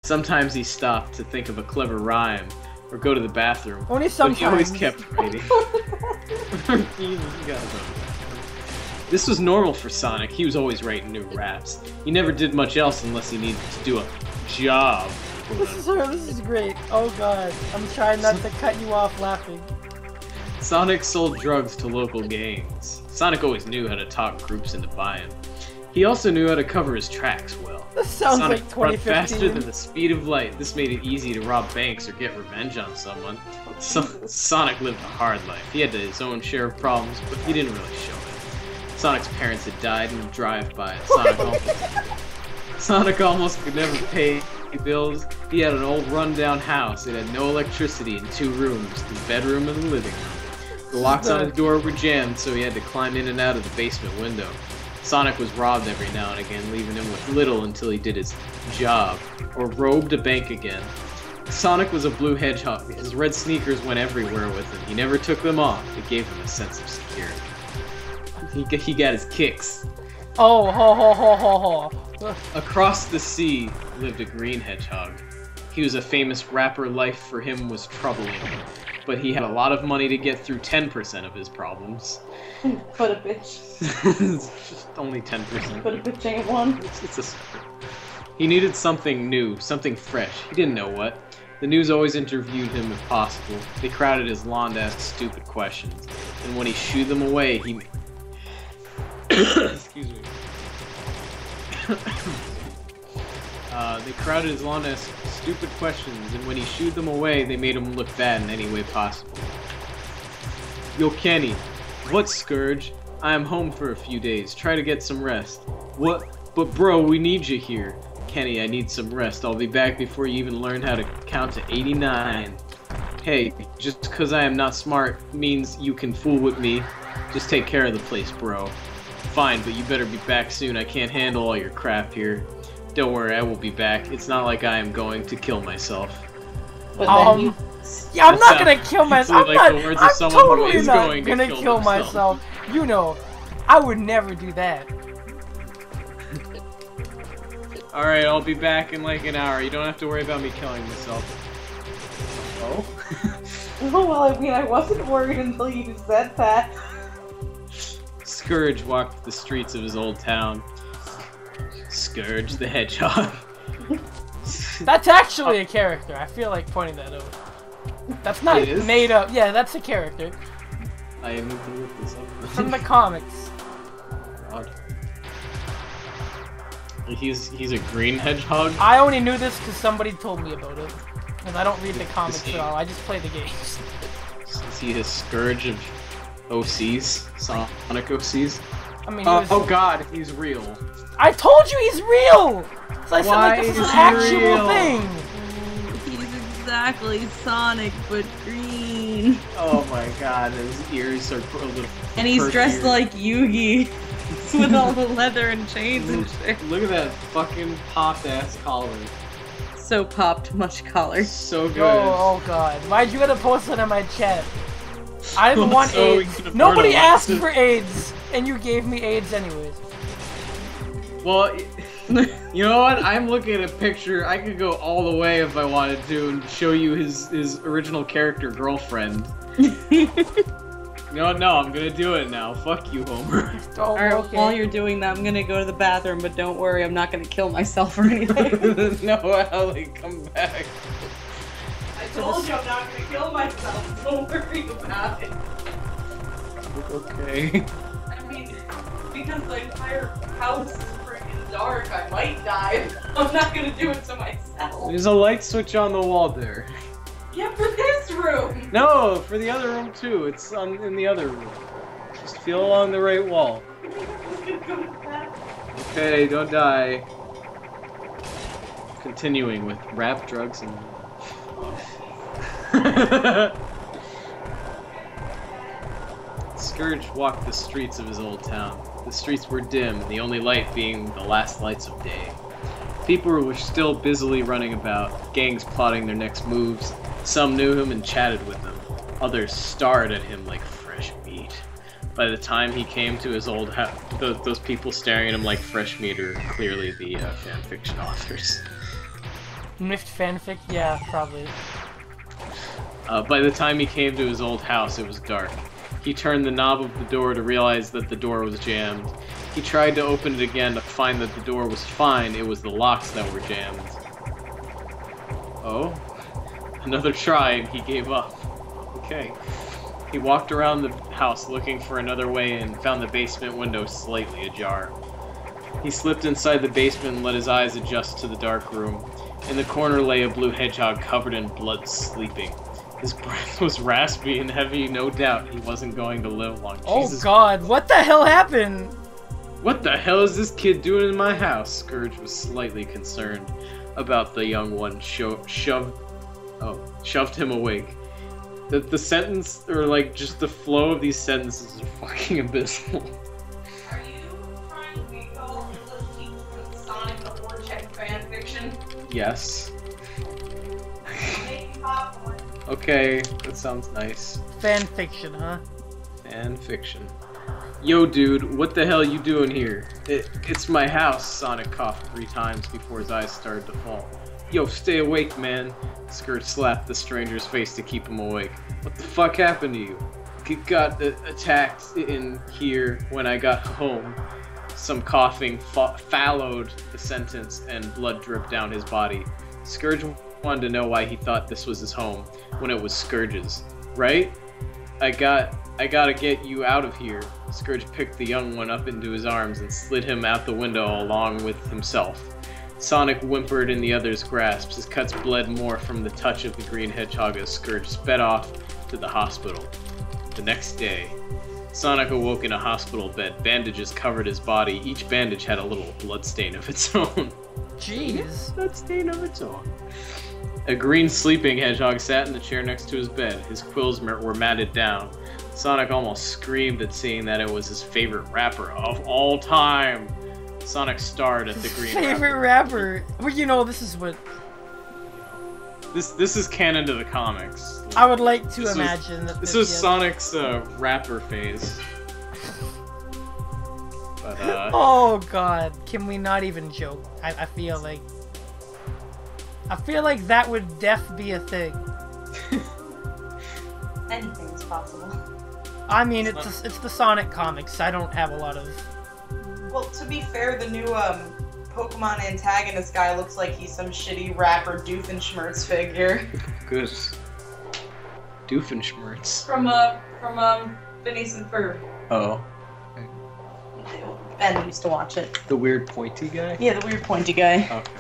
Sometimes he stopped to think of a clever rhyme or go to the bathroom. Only sometimes. But he always kept waiting. This was normal for Sonic. He was always writing new raps. He never did much else unless he needed to do a job. This is great. Oh god, I'm trying not to cut you off laughing. Sonic sold drugs to local gangs. Sonic always knew how to talk groups into buying. He also knew how to cover his tracks well. This sounds Sonic like run 2015. faster than the speed of light. This made it easy to rob banks or get revenge on someone. Sonic lived a hard life. He had his own share of problems, but he didn't really show it. Sonic's parents had died in a drive-by. Sonic almost could never pay bills. He had an old run-down house. It had no electricity and 2 rooms, the bedroom and the living room. The locks on his door were jammed, so he had to climb in and out of the basement window. Sonic was robbed every now and again, leaving him with little until he did his job, or robbed a bank again. Sonic was a blue hedgehog. His red sneakers went everywhere with him. He never took them off. It gave him a sense of security. He got his kicks. Oh, ho ho ho ho ho. Across the sea lived a green hedgehog. He was a famous rapper. Life for him was troubling, but he had a lot of money to get through 10% of his problems. But a bitch. Just only 10%. But a bitch ain't one. He needed something new, something fresh. He didn't know what. The news always interviewed him if possible. They crowded his lawn to ask stupid questions, and when he shooed them away, he... Excuse me. They crowded his lawn to ask stupid questions, and when he shooed them away, they made him look bad in any way possible. Yo, Kenny. What, Scourge? I am home for a few days. Try to get some rest. What? But bro, we need you here. Kenny, I need some rest. I'll be back before you even learn how to count to 89. Hey, just because I am not smart means you can fool with me. Just take care of the place, bro. Fine, but you better be back soon. I can't handle all your crap here. Don't worry, I will be back. It's not like I am going to kill myself. But then you... Yeah, I'm not gonna kill myself. I'm totally not going gonna kill myself. You know, I would never do that. Alright, I'll be back in like an hour. You don't have to worry about me killing myself. Oh? Oh, well, I mean, I wasn't worried until you said that. Scourge walked the streets of his old town. Scourge the Hedgehog. That's actually a character. I feel like pointing that out. That's not made up. Yeah, that's a character. I am moving to look this up. From the comics. God. He's a green hedgehog? I only knew this because somebody told me about it. Because I don't read the comics at all. I just play the games. Is he a Scourge of OCs? Sonic OCs? I mean, oh god, he's real. I told you he's real! So I said like this is an actual thing! He's exactly Sonic, but green. Oh my god, his ears are a little... And he's dressed like Yugi. With all the leather and chains and shit. Look at that fucking popped-ass collar. So popped, much collar. So good. Oh god. Why'd you gotta post it in my chat? I didn't want AIDS. Nobody asked for AIDS, and you gave me AIDS anyways. Well, you know what? I'm looking at a picture. I could go all the way if I wanted to and show you his original character girlfriend. No, I'm gonna do it now. Fuck you, Homer. Oh, Alright, okay. while you're doing that, I'm gonna go to the bathroom, but don't worry, I'm not gonna kill myself or anything. No, I'll come back. I told you I'm not gonna kill myself. Don't worry about it. Okay. I mean, because the entire house is freaking dark, I might die. I'm not gonna do it to myself. There's a light switch on the wall there. Yeah, for this room. No, for the other room too. It's in the other room. Just feel along the right wall. Okay, don't die. Continuing with rap, drugs, and... Scourge walked the streets of his old town. The streets were dim, the only light being the last lights of day. People were still busily running about, gangs plotting their next moves. Some knew him and chatted with him. Others stared at him like fresh meat. By the time he came to his old house, those people staring at him like fresh meat are clearly the fanfiction authors. Miffed fanfic? Yeah, probably. By the time he came to his old house, it was dark. He turned the knob of the door to realize that the door was jammed. He tried to open it again to find that the door was fine, it was the locks that were jammed. Oh? Another try and he gave up. Okay. He walked around the house looking for another way in, found the basement window slightly ajar. He slipped inside the basement and let his eyes adjust to the dark room. In the corner lay a blue hedgehog covered in blood, sleeping. His breath was raspy and heavy, no doubt he wasn't going to live long. Oh Jesus. God, what the hell happened? What the hell is this kid doing in my house? Scourge was slightly concerned about the young one shoved him awake. The sentence, or like just the flow of these sentences are fucking abysmal. Are you trying to be called the Sonic the Hedgehog fanfiction? Yes. Making popcorn. Okay, that sounds nice. Fanfiction, huh? Fanfiction. Yo, dude, what the hell you doing here? It's my house, Sonic coughed 3 times before his eyes started to fall. Yo, stay awake, man. Scourge slapped the stranger's face to keep him awake. What the fuck happened to you? Got attacked in here when I got home. Some coughing followed the sentence and blood dripped down his body. Scourge wanted to know why he thought this was his home when it was Scourge's. Right? I gotta get you out of here. Scourge picked the young one up into his arms and slid him out the window along with himself. Sonic whimpered in the other's grasp. His cuts bled more from the touch of the green hedgehog as Scourge sped off to the hospital. The next day, Sonic awoke in a hospital bed. Bandages covered his body. Each bandage had a little blood stain of its own. Jeez. Blood stain of its own. A green sleeping hedgehog sat in the chair next to his bed. His quills were matted down. Sonic almost screamed at seeing that it was his favorite rapper of all time. Sonic stared at the green favorite rapper. Well, you know, this is what... This is canon to the comics. I would like to imagine that this was Sonic's rapper phase. But, oh God, can we not even joke? I feel like that would be a thing. Anything's possible. I mean, it's the Sonic comics. I don't have a lot of... Well, to be fair, the new Pokemon antagonist guy looks like he's some shitty rapper Doofenshmirtz figure. Good. Doofenshmirtz. From Phineas and Ferb. Oh. Ben used to watch it. The weird pointy guy? Yeah, the weird pointy guy. Okay.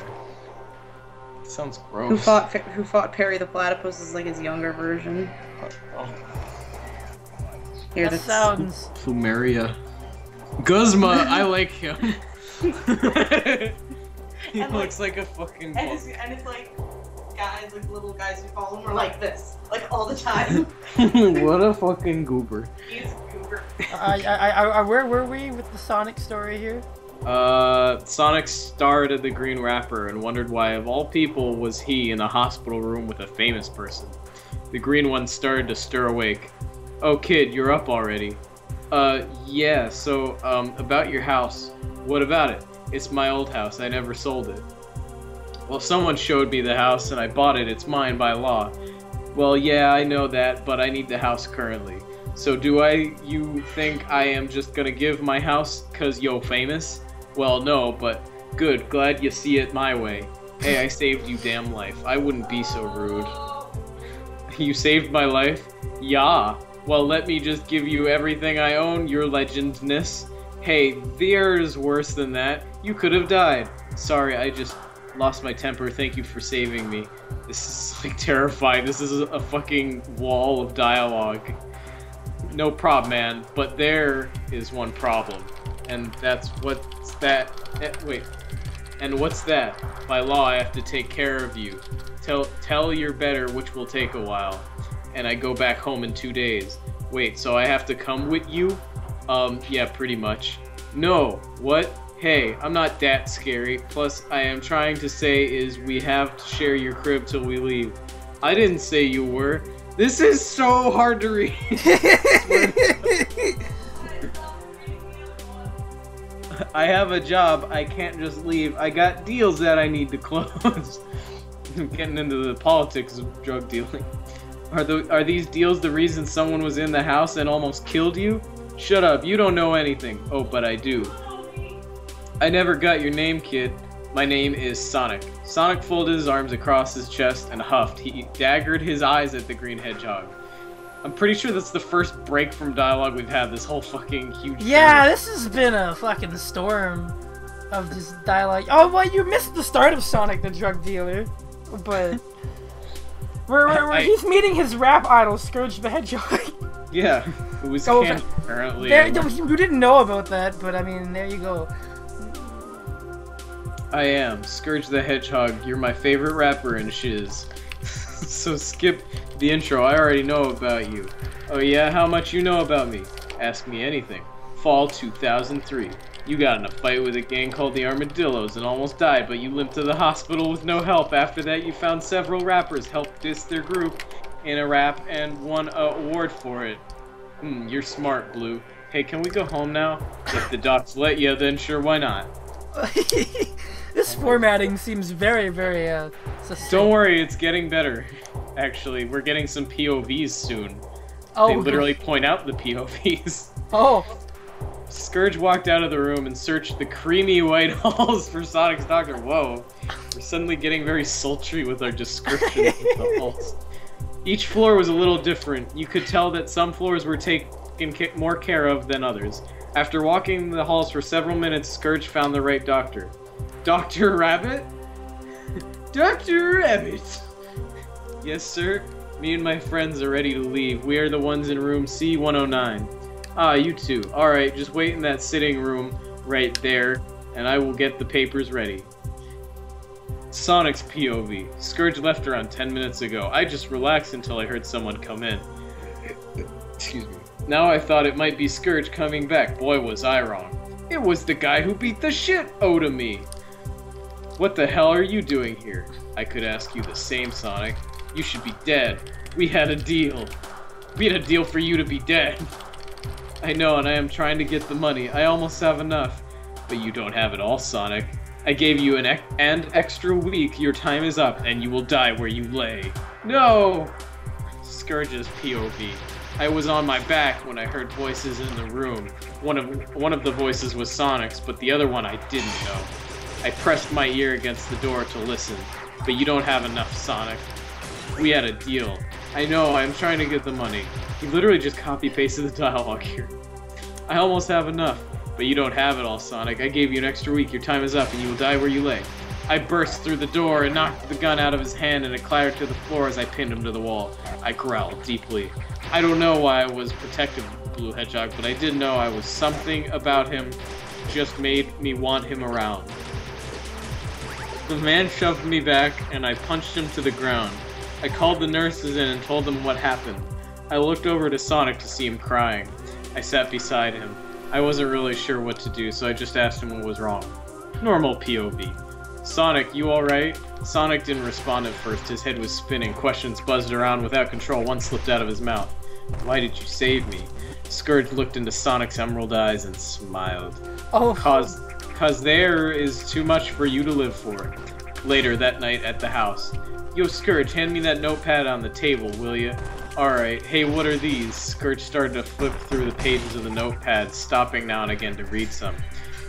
Sounds gross. Who fought Perry the Platypus is like his younger version. Oh. Here, That sounds... Plumeria. Guzma, I like him. He And, looks like a fucking And it's like guys, like little guys who follow him are like this, like all the time. What a fucking goober. He's a goober. Where were we with the Sonic story here? Sonic stared at the green rapper and wondered why of all people was he in a hospital room with a famous person. The green one started to stir awake. Oh kid, you're up already. Yeah, so, about your house. What about it? It's my old house, I never sold it. Well, someone showed me the house and I bought it, it's mine by law. Well, yeah, I know that, but I need the house currently. So you think I am just gonna give my house 'cause yo famous? Well, no, but good, glad you see it my way. Hey, I saved you damn life, I wouldn't be so rude. You saved my life? Yeah. Well, let me just give you everything I own, your legendness. Hey, there's worse than that. You could have died. Sorry, I just lost my temper. Thank you for saving me. This is, like, terrifying. This is a fucking wall of dialogue. No problem, man. But there is one problem. And what's that? Wait. And what's that? By law, I have to take care of you. Tell you're better, which will take a while. And I go back home in 2 days. Wait, so I have to come with you? Yeah, pretty much. No, what? Hey, I'm not that scary. Plus, I am trying to say is we have to share your crib till we leave. I didn't say you were. This is so hard to read. I have a job. I can't just leave. I got deals that I need to close. getting into the politics of drug dealing. Are these deals the reason someone was in the house and almost killed you? Shut up, you don't know anything. Oh, but I do. I never got your name, kid. My name is Sonic. Sonic folded his arms across his chest and huffed. He daggered his eyes at the green hedgehog. I'm pretty sure that's the first break from dialogue we've had this whole fucking huge Yeah, this has been a fucking storm of this dialogue. Oh, well, you missed the start of Sonic the Drug Dealer. But... where he's meeting his rap idol, Scourge the Hedgehog. Yeah, it was canon, apparently. You didn't know about that, but I mean, there you go. I am Scourge the Hedgehog. You're my favorite rapper and shiz. So skip the intro. I already know about you. Oh yeah, how much you know about me? Ask me anything. Fall 2003. You got in a fight with a gang called the Armadillos and almost died, but you limped to the hospital with no help. After that, you found several rappers, helped diss their group in a rap, and won an award for it. You're smart, Blue. Hey, can we go home now? If the docs let you, then sure, why not? This formatting seems very, very, succinct. Don't worry, it's getting better. Actually, we're getting some POVs soon. Oh, they literally point out the POVs. Oh. Scourge walked out of the room and searched the creamy white halls for Sonic's doctor. Whoa. We're suddenly getting very sultry with our descriptions of the halls. Each floor was a little different. You could tell that some floors were taken more care of than others. After walking the halls for several minutes, Scourge found the right doctor. Dr. Rabbit? Dr. Rabbit! Yes, sir. Me and my friends are ready to leave. We are the ones in room C109. Ah, you two. Alright, just wait in that sitting room right there, and I will get the papers ready. Sonic's POV. Scourge left around 10 minutes ago. I just relaxed until I heard someone come in. Excuse me. Now I thought it might be Scourge coming back. Boy, was I wrong. It was the guy who beat the shit out of me. What the hell are you doing here? I could ask you the same, Sonic. You should be dead. We had a deal. We had a deal for you to be dead. I know, and I am trying to get the money. I almost have enough. But you don't have it all, Sonic. I gave you an extra week. Your time is up, and you will die where you lay. No! Scourge's POV. I was on my back when I heard voices in the room. One of the voices was Sonic's, but the other one I didn't know. I pressed my ear against the door to listen. But you don't have enough, Sonic. We had a deal. I know, I'm trying to get the money. He literally just copy-pasted the dialogue here. I almost have enough, but you don't have it all, Sonic. I gave you an extra week. Your time is up, and you will die where you lay. I burst through the door and knocked the gun out of his hand, and it clattered to the floor as I pinned him to the wall. I growled deeply. I don't know why I was protective of the Blue Hedgehog, but I did know I was something about him just made me want him around. The man shoved me back, and I punched him to the ground. I called the nurses in and told them what happened. I looked over to Sonic to see him crying. I sat beside him. I wasn't really sure what to do, so I just asked him what was wrong. Normal POV. Sonic, you alright? Sonic didn't respond at first. His head was spinning. Questions buzzed around without control. One slipped out of his mouth. Why did you save me? Scourge looked into Sonic's emerald eyes and smiled. Oh. Cause there is too much for you to live for. Later that night at the house. Yo, Scourge, hand me that notepad on the table, will ya? Alright, hey, what are these? Scourge started to flip through the pages of the notepad, stopping now and again to read some.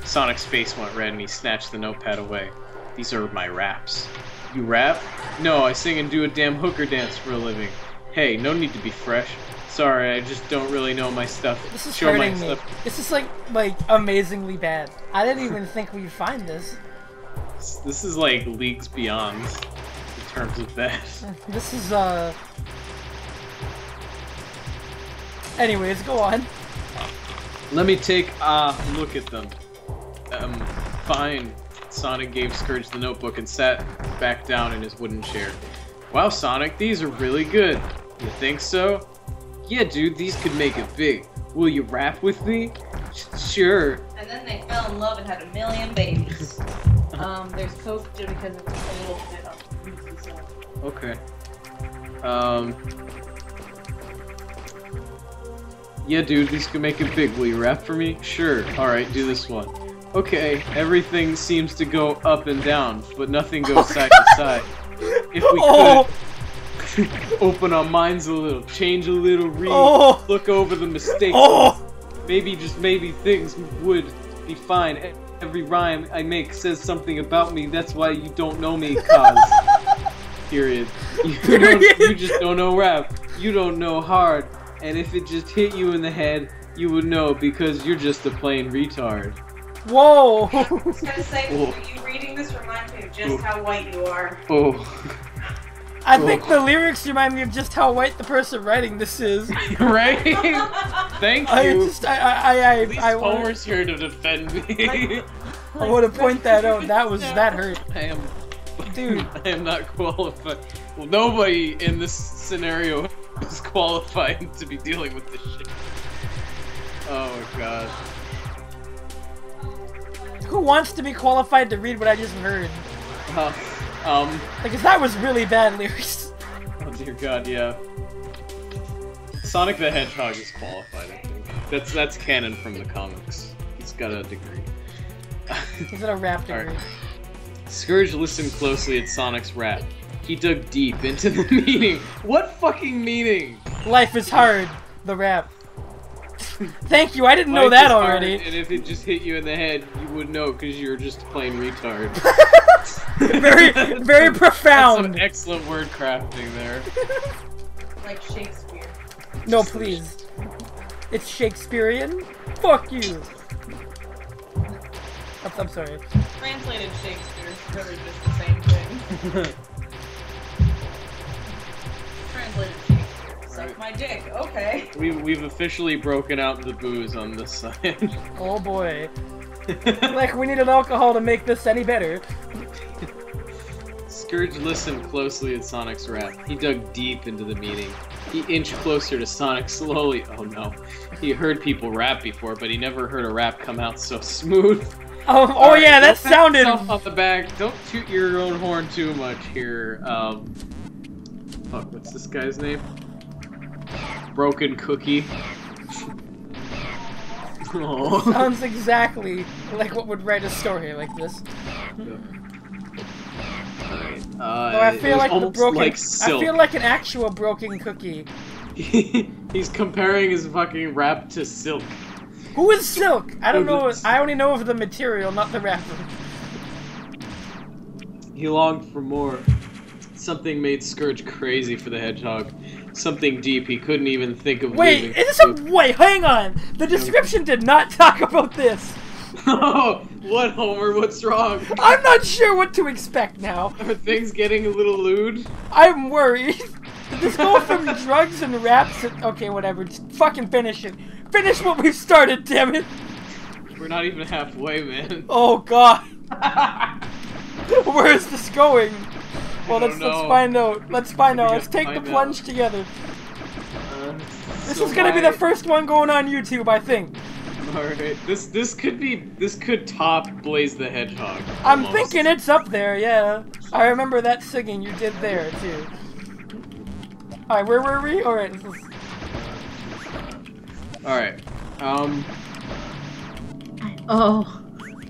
Sonic's face went red and he snatched the notepad away. These are my raps. You rap? No, I sing and do a damn hooker dance for a living. Hey, no need to be fresh. Sorry, I just don't really know my stuff. This is hurting me. This is like amazingly bad. I didn't even think we'd find this. This is like leagues beyond in terms of that. This is Anyways, go on. Let me take a look at them. Fine. Sonic gave Scourge the notebook and sat back down in his wooden chair. Wow, Sonic, these are really good. You think so? Yeah, dude, these could make it big. Will you rap with me? Sure. And then they fell in love and had a million babies. There's Coke just because it's a little bit of so. Okay. Yeah, dude, these could make it big. Will you rap for me? Sure. Alright, do this one. Okay, everything seems to go up and down, but nothing goes side to side. if we could open our minds a little, change a little, look over the mistakes. Maybe things would be fine. Every rhyme I make says something about me. That's why you don't know me, cause. Period. You just don't know rap. You don't know hard. And if it just hit you in the head, you would know because you're just a plain retard. Whoa! I was gonna say, you reading this reminds me of just how white you are. I think the lyrics remind me of just how white the person writing this is. Right? Thank you. I Homer's here to defend me. I want to point that out. That hurt. Dude. I am not qualified. Well, nobody in this scenario is qualified to be dealing with this shit. Oh my god. Who wants to be qualified to read what I just heard? Because that was really bad lyrics. Oh dear god, yeah. Sonic the Hedgehog is qualified, I think. That's canon from the comics. He's got a degree. Is it a rap degree? Right. Scourge listened closely at Sonic's rap. He dug deep into the meaning. What fucking meaning? Life is hard. The rap. Thank you, I didn't know that already. Hard, and if it just hit you in the head, you would know because you're just a plain retard. very profound. That's some excellent word crafting there. Like Shakespeare. No, please. It's Shakespearean? Fuck you. I'm sorry. Translated Shakespeare is really just the same thing. Translated Shakespeare. Suck my dick. Okay. We've officially broken out the booze on this side. Oh boy. Like we need an alcohol to make this any better. Scourge listened closely at Sonic's rap. He dug deep into the meaning. He inched closer to Sonic slowly. Oh no. He heard people rap before, but he never heard a rap come out so smooth. Oh right, yeah, that sounded... off the back. Don't toot your own horn too much here. Fuck, what's this guy's name? Broken Cookie. Oh. Sounds exactly like what would write a story like this. I feel like the broken. Like Silk. I feel like an actual broken cookie. He's comparing his fucking rap to Silk. Who is Silk? I don't know. I only know of the material, not the rapper. He longed for more. Something made Scourge crazy for the hedgehog. Something deep he couldn't even think of leaving. Wait, is this a... Wait, hang on! The description did not talk about this! Oh, what, Homer? What's wrong? I'm not sure what to expect now. Are things getting a little lewd? I'm worried. Did this go from drugs and raps and... Okay, whatever. Just fucking finish it. Finish what we've started, damn it! We're not even halfway, man. Oh, God. Where is this going? Well, let's find out. Let's find out. Let's take the plunge together. This is gonna be the first one going on YouTube, I think. Alright, this could top Blaze the Hedgehog. I'm thinking it's up there, yeah. I remember that singing you did there, too. Alright, where were we? Alright. Alright. Oh.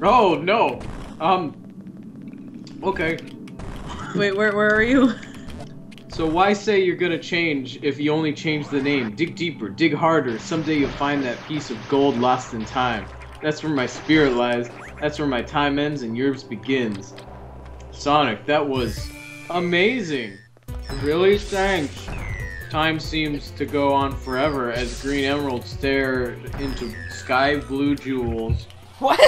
Oh, no! Okay. Wait, where are you? So why say you're gonna change if you only change the name? Dig deeper, dig harder. Someday you'll find that piece of gold lost in time. That's where my spirit lies. That's where my time ends and yours begins. Sonic, that was amazing. Really? Thanks. Time seems to go on forever as green emeralds stare into sky blue jewels. What?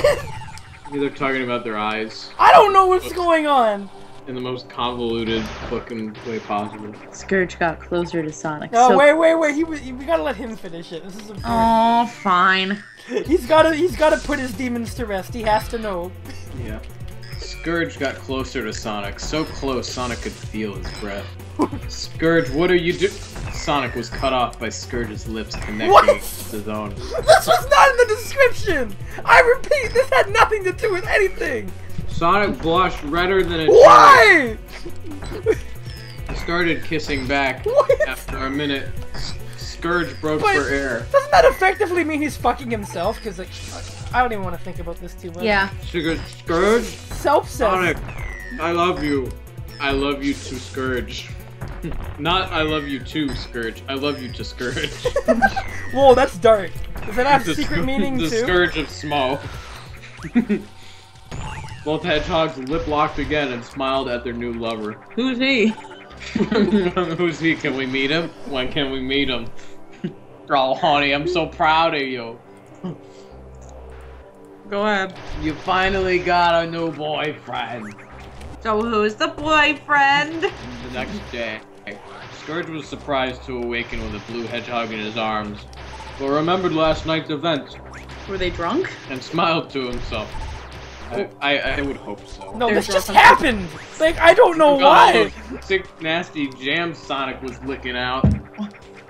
They're talking about their eyes. I don't know what's going on. In the most convoluted fucking way possible. Scourge got closer to Sonic. No, wait. We gotta let him finish it. This is important. Oh, fine. He's gotta put his demons to rest. He has to know. Yeah. Scourge got closer to Sonic, so close Sonic could feel his breath. Scourge, what are you doing? Sonic was cut off by Scourge's lips connecting to his own. This was not in the description! I repeat, this had nothing to do with anything! Sonic blushed redder than a Why? He started kissing back. After a minute. Scourge broke for air. Doesn't that effectively mean he's fucking himself? Because like, I don't even want to think about this too much. Yeah. Scourge? Self-says. Sonic, I love you. I love you to Scourge. Not I love you to Scourge. I love you to Scourge. Whoa, that's dark. Does that have secret meaning the too? The Scourge of Smo. Both hedgehogs lip-locked again and smiled at their new lover. Who's he? Who's he? Can we meet him? When can we meet him? Oh, honey, I'm so proud of you. Go ahead. You finally got a new boyfriend. So who's the boyfriend? The next day, Scourge was surprised to awaken with a blue hedgehog in his arms, but remembered last night's events Were they drunk? and smiled to himself. I would hope so. No, There's this just nothing. happened! Like, I don't know why! Sick, nasty jam Sonic was licking out.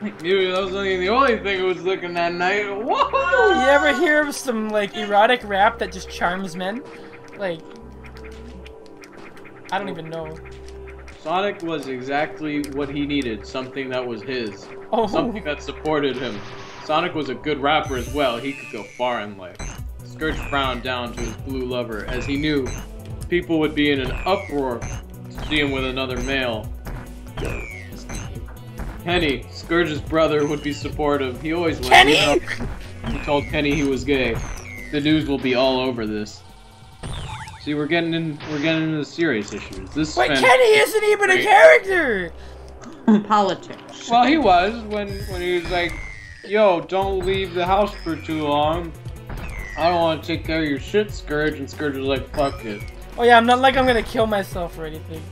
Maybe that was the only thing it was licking that night. Whoa! You ever hear of some, like, erotic rap that just charms men? Like, I don't even know. Sonic was exactly what he needed, something that was his. Oh. Something that supported him. Sonic was a good rapper as well, he could go far in life. Scourge frowned down to his blue lover, as he knew people would be in an uproar to see him with another male. Kenny, Scourge's brother, would be supportive. He always was. Kenny! He told Kenny he was gay. The news will be all over this. See, we're getting into serious issues. This Wait, Kenny isn't even a character! Politics. Well, he was when he was like, "Yo, don't leave the house for too long. I don't want to take care of your shit, Scourge." And Scourge was like, "Fuck it." Oh yeah, I'm not like I'm gonna kill myself or anything.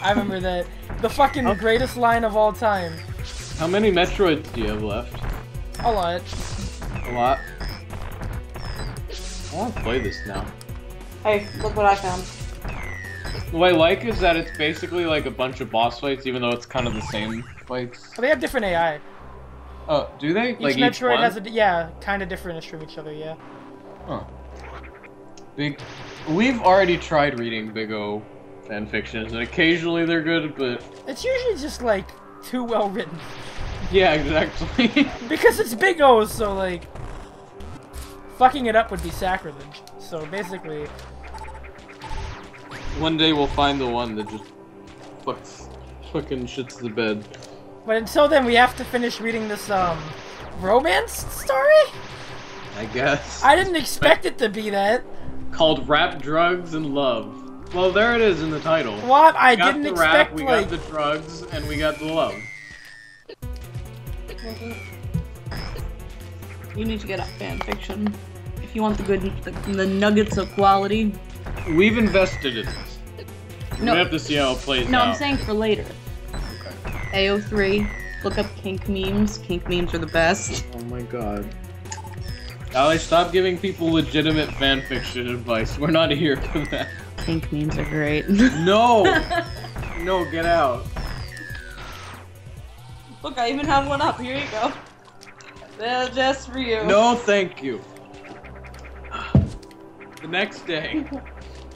I remember that. The fucking greatest line of all time. How many Metroids do you have left? A lot. A lot. I want to play this now. Hey, look what I found. What I like is that it's basically like a bunch of boss fights, even though it's kind of the same fights. But they have different AI. Oh, do they? Each Like Metroid one? has a, yeah, kind of different from each other, yeah. Huh. We've already tried reading Big O fan fictions, and occasionally they're good, but It's usually just like too well written. yeah, exactly. Because it's Big O, so like fucking it up would be sacrilege. So basically, One day we'll find the one that just fucking shits the bed. but until then we have to finish reading this romance story? I guess. I didn't expect it to be that. Called Rap, Drugs, and Love. Well, there it is in the title. What? I We got didn't the expect rap, we like got the drugs, and we got the love. You need to get up fan fiction if you want the nuggets of quality. We've invested in this. No. We have to see how it plays No, out. I'm saying for later. AO3. Look up kink memes. Kink memes are the best. Oh my god. Alex, stop giving people legitimate fanfiction advice. We're not here for that. Kink memes are great. No! No, get out. Look, I even have one up. Here you go. They're just for you. No, thank you. The next day,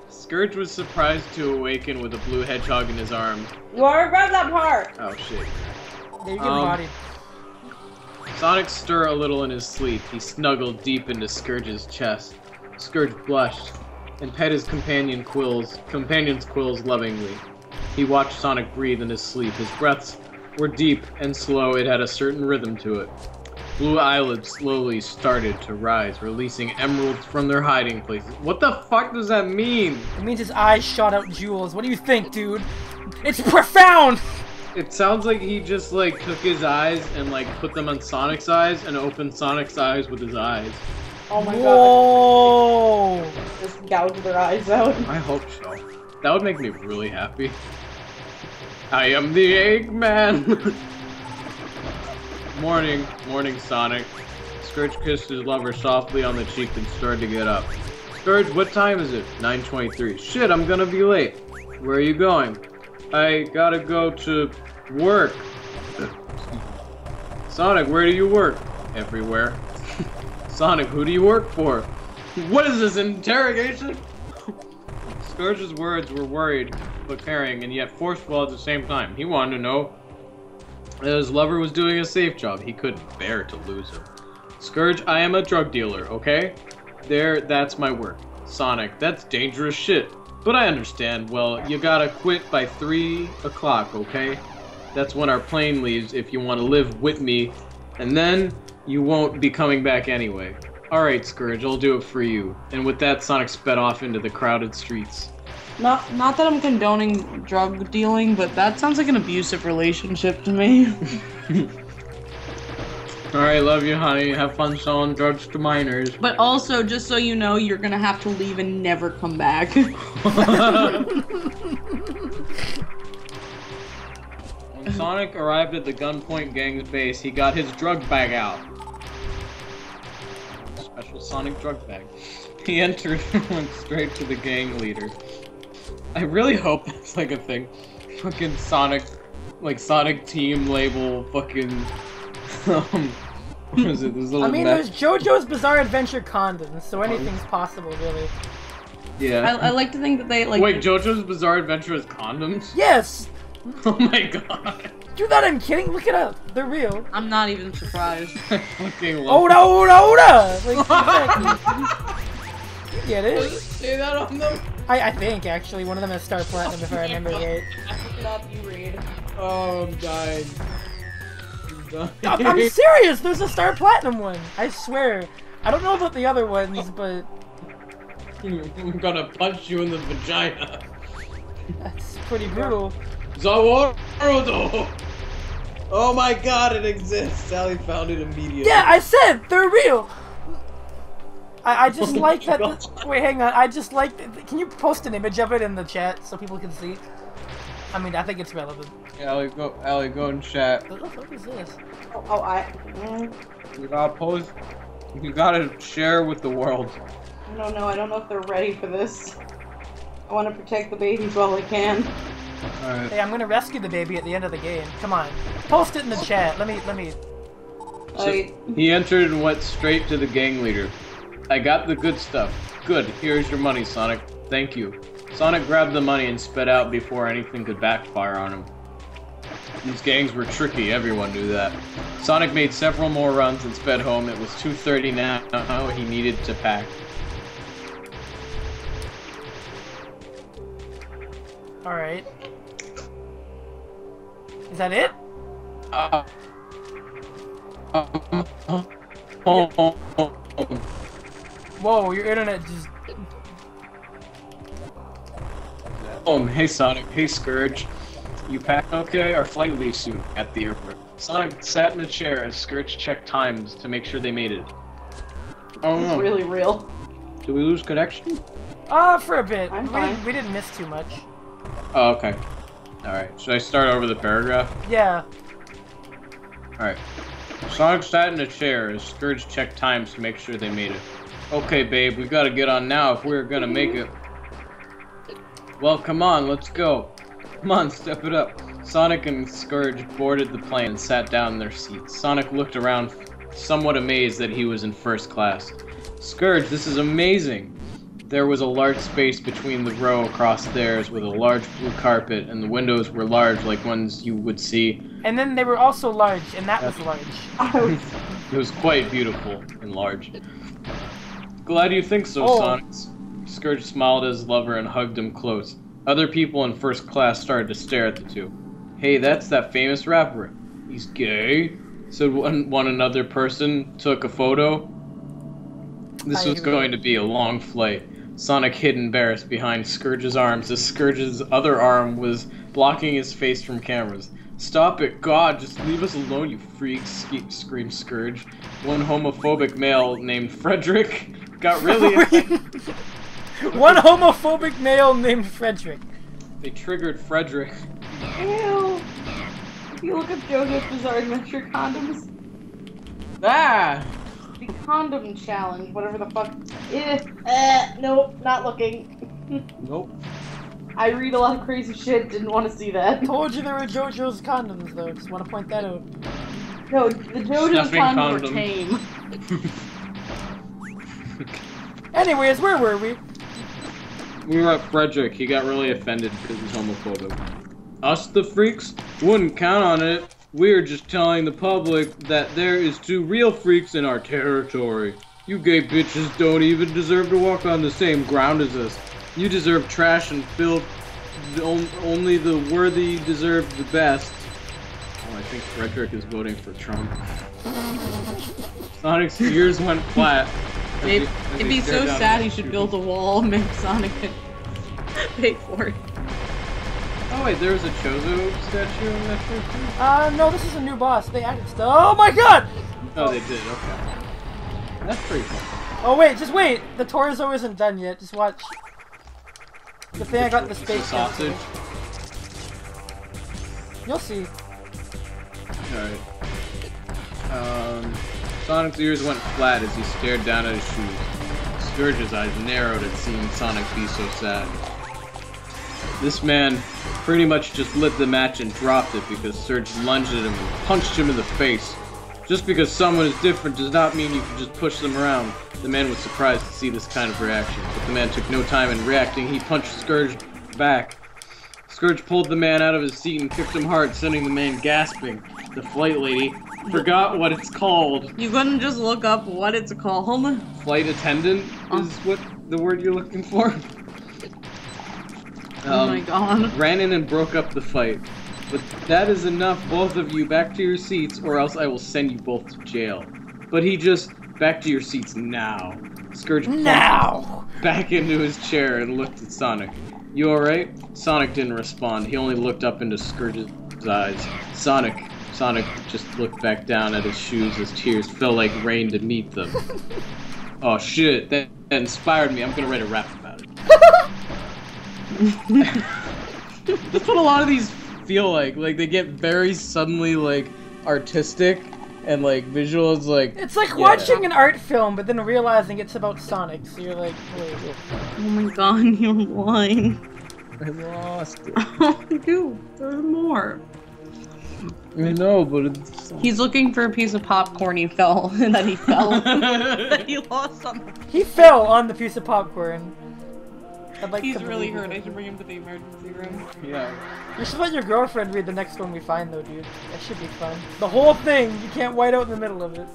Scourge was surprised to awaken with a blue hedgehog in his arms. You wanna grab that part? Oh shit. they get bodied. Sonic stirred a little in his sleep. He snuggled deep into Scourge's chest. Scourge blushed and pet his companion's quills lovingly. He watched Sonic breathe in his sleep. His breaths were deep and slow. It had a certain rhythm to it. Blue eyelids slowly started to rise, releasing emeralds from their hiding places. What the fuck does that mean? It means his eyes shot out jewels. What do you think, dude? It's profound! It sounds like he just like took his eyes and like put them on Sonic's eyes and opened Sonic's eyes with his eyes. Oh my god. Whoa! Just gouge their eyes out. I hope so. That would make me really happy. I am the Eggman! Morning, Sonic. Scourge kissed his lover softly on the cheek and started to get up. Scourge, what time is it? 9:23. Shit, I'm gonna be late. Where are you going? I gotta go to work. Sonic, where do you work? Everywhere. Sonic, who do you work for? What is this, interrogation? Scourge's words were worried but caring and yet forceful at the same time. He wanted to know that his lover was doing a safe job. He couldn't bear to lose her. Scourge, I am a drug dealer, okay? That's my work. Sonic, that's dangerous shit. But I understand. Well, you gotta quit by 3 o'clock, okay? That's when our plane leaves if you want to live with me, and then you won't be coming back anyway. Alright, Scourge, I'll do it for you. And with that, Sonic sped off into the crowded streets. Not that I'm condoning drug dealing, but that sounds like an abusive relationship to me. Alright, love you, honey. Have fun selling drugs to minors. But also, just so you know, you're gonna have to leave and never come back. When Sonic arrived at the Gunpoint Gang's base, he got his drug bag out. Special Sonic drug bag. He entered and went straight to the gang leader. I really hope that's like a thing. Fucking Sonic, like Sonic Team label fucking, what is it, this little I mean, there's JoJo's Bizarre Adventure condoms, so anything's possible, really. Yeah. I like to think that they, like... Wait, JoJo's Bizarre Adventure has condoms? Yes! Oh my god. You're not even kidding? Look it up. They're real. I'm not even surprised. I fucking love Oda! Like, exactly. You get it. Say that on them? I think, actually. One of them has Star Platinum, if I remember right. Look it up, you read. Oh, I'm dying. I'm serious! There's a Star Platinum one! I swear. I don't know about the other ones, but... I'm gonna punch you in the vagina. That's pretty brutal. Zawarudo! Oh my god, it exists! Sally found it immediately. Yeah, I said! They're real! I just like that... God. Wait, hang on. I just like... Can you post an image of it in the chat so people can see? I mean, I think it's relevant. Yeah, Allie, go and chat. What the fuck is this? You gotta post. You gotta share with the world. I don't know. I don't know if they're ready for this. I want to protect the babies while I can. Alright. Hey, I'm gonna rescue the baby at the end of the game. Come on. Post it in the chat. Let me... So he entered and went straight to the gang leader. I got the good stuff. Good, here's your money, Sonic. Thank you. Sonic grabbed the money and sped out before anything could backfire on him. These gangs were tricky, everyone knew that. Sonic made several more runs and sped home. It was 2:30 now, he needed to pack. Alright. Is that it? Whoa, your internet just... Hey Sonic, hey Scourge. You packed okay? Our flight leaves soon at the airport. Sonic sat in a chair as Scourge checked times to make sure they made it. Oh It's no. really real. Did we lose connection? For a bit. I'm fine. We didn't miss too much. Oh, okay. Alright, should I start over the paragraph? Yeah. Alright. Sonic sat in a chair as Scourge checked times to make sure they made it. Okay, babe, we gotta get on now if we're gonna make it. Well, come on, let's go. Come on, step it up. Sonic and Scourge boarded the plane and sat down in their seats. Sonic looked around, somewhat amazed that he was in first class. Scourge, this is amazing! There was a large space between the row across theirs with a large blue carpet, and the windows were large like ones you would see. And then they were also large, and that was large. It was quite beautiful and large. Glad you think so, Oh. Sonic. Scourge smiled at his lover and hugged him close. Other people in first class started to stare at the two. Hey, that's that famous rapper. He's gay, said one another person, took a photo. This was going to be a long flight. Sonic hid embarrassed behind Scourge's arms as Scourge's other arm was blocking his face from cameras. Stop it, God, just leave us alone, you freak, screamed Scourge. One homophobic male named Frederick got really offended. One homophobic male named Frederick. They triggered Frederick. Ew. If you look up JoJo's Bizarre Adventure condoms, Ah! the condom challenge, whatever the fuck. Nope, not looking. Nope. I read a lot of crazy shit, didn't want to see that. Told you there were JoJo's condoms, though. Just want to point that out. No, the JoJo's Stuffing condoms were condom. tame. Anyways, where were we? We were at Frederick. He got really offended because he's homophobic. Us the freaks? Wouldn't count on it. We're just telling the public that there is 2 real freaks in our territory. You gay bitches don't even deserve to walk on the same ground as us. You deserve trash and filth. Only the worthy deserve the best. Oh, I think Frederick is voting for Trump. Sonic's ears went flat. It'd be so sad he should build a wall and make Sonic pay for it. Oh wait, there was a Chozo statue in that show too? No, this is a new boss. They added stuff. Oh my god! Oh, they did, okay. That's pretty cool. Oh wait, just wait! The Torzo isn't done yet, just watch. The thing I got the space sausage. You'll see. Alright. Sonic's ears went flat as he stared down at his shoes. Scourge's eyes narrowed at seeing Sonic be so sad. This man pretty much just lit the match and dropped it because Surge lunged at him and punched him in the face. Just because someone is different does not mean you can just push them around. The man was surprised to see this kind of reaction, but the man took no time in reacting. He punched Scourge back. Scourge pulled the man out of his seat and kicked him hard, sending the man gasping. The flight lady forgot what it's called. You couldn't just look up what it's called? Flight attendant is what the word you're looking for. Oh my god. Ran in and broke up the fight. But that is enough, both of you, back to your seats, or else I will send you both to jail. But he just, back to your seats now. Scourge now! Back into his chair and looked at Sonic. You alright? Sonic didn't respond. He only looked up into Scourge's eyes. Sonic just looked back down at his shoes as tears fell like rain to meet them. Oh shit, that inspired me. I'm gonna write a rap about it. That's what a lot of these feel like. Like, they get very suddenly, like, artistic and, like, visuals, like... It's like watching an art film, but then realizing it's about Sonic, so you're like, wait. Oh my god, you're lying. I lost it. Oh, dude, there's more. I know, but it's... He's looking for a piece of popcorn, he fell, and then he fell. Then he lost something. He fell on the piece of popcorn. He's really hurt. I should bring him to the emergency room. Yeah. You should let your girlfriend read the next one we find, though, dude. That should be fun. The whole thing! You can't white out in the middle of it.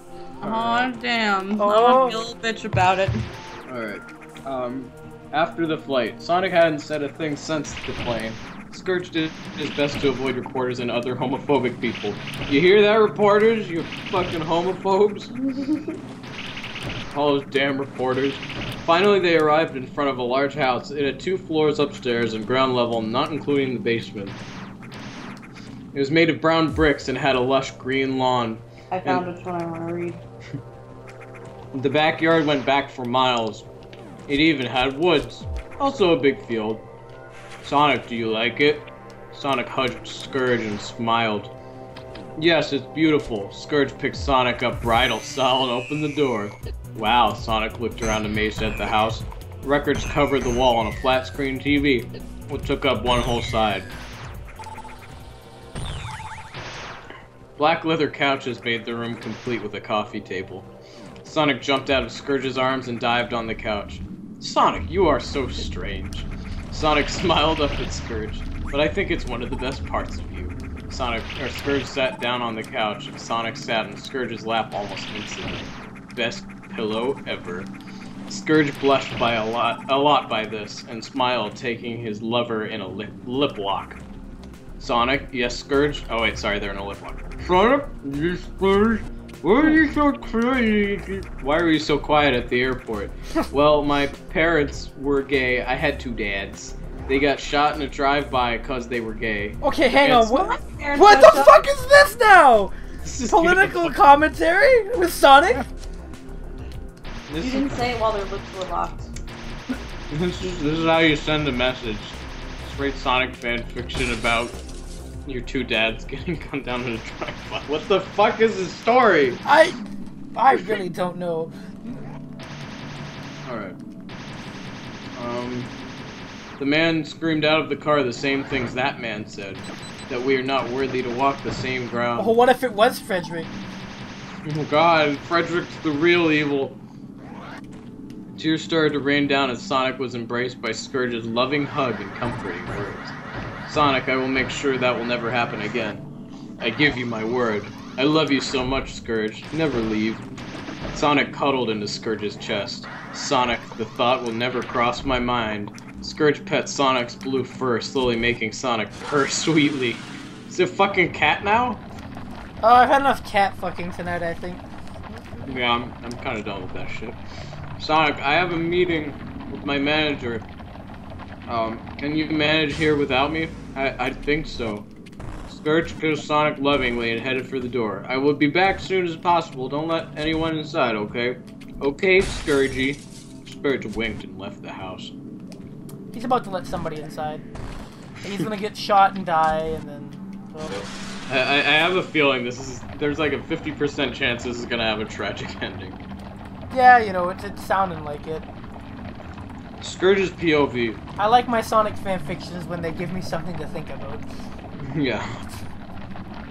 Aw, damn. Oh. I want to be a little bitch about it. Alright. After the flight, Sonic hadn't said a thing since the plane. Scourge did his best to avoid reporters and other homophobic people. You hear that, reporters? You fucking homophobes? All those damn reporters. Finally, they arrived in front of a large house. It had 2 floors upstairs and ground level, not including the basement. It was made of brown bricks and had a lush green lawn. I found which one I want to read. The backyard went back for miles. It even had woods. Also a big field. Sonic, do you like it? Sonic hugged Scourge and smiled. Yes, it's beautiful. Scourge picked Sonic up bridal style and opened the door. Wow, Sonic looked around amazed at the house. Records covered the wall on a flat screen TV, which took up one whole side. Black leather couches made the room complete with a coffee table. Sonic jumped out of Scourge's arms and dived on the couch. Sonic, you are so strange. Sonic smiled up at Scourge, but I think it's one of the best parts of you. Scourge sat down on the couch, and Sonic sat in Scourge's lap almost instantly. Best pillow ever. Scourge blushed by a lot by this, and smiled, taking his lover in a lip lock. Sonic, yes, Scourge? Oh wait, sorry, they're in a lip lock. Sonic, yes, Scourge? Why are you so quiet? Why are you so quiet at the airport? Well, my parents were gay. I had 2 dads. They got shot in a drive-by because they were gay. Okay, hang on. What the fuck is this now? Political commentary with Sonic? You didn't say it while their lips were locked. This is how you send a message. Straight Sonic fan fiction about your 2 dads getting gunned down in a drive-by. What the fuck is the story? I really don't know. Alright. The man screamed out of the car the same things that man said. That we are not worthy to walk the same ground. Oh, what if it was Frederick? Oh god, Frederick's the real evil. Tears started to rain down as Sonic was embraced by Scourge's loving hug and comforting words. Sonic, I will make sure that will never happen again. I give you my word. I love you so much, Scourge. Never leave. Sonic cuddled into Scourge's chest. Sonic, the thought will never cross my mind. Scourge pets Sonic's blue fur, slowly making Sonic purr sweetly. Is it a fucking cat now? Oh, I've had enough cat fucking tonight, I think. Yeah, I'm kind of done with that shit. Sonic, I have a meeting with my manager. Can you manage here without me? I think so. Scourge kissed Sonic lovingly and headed for the door. I will be back as soon as possible. Don't let anyone inside, okay? Okay, Scourgy. Scourge winked and left the house. He's about to let somebody inside. And he's gonna get shot and die, and then... Well. I have a feeling there's like a 50% chance this is gonna have a tragic ending. Yeah, you know, it's sounding like it. Scourge's POV. I like my Sonic fanfictions when they give me something to think about. Yeah.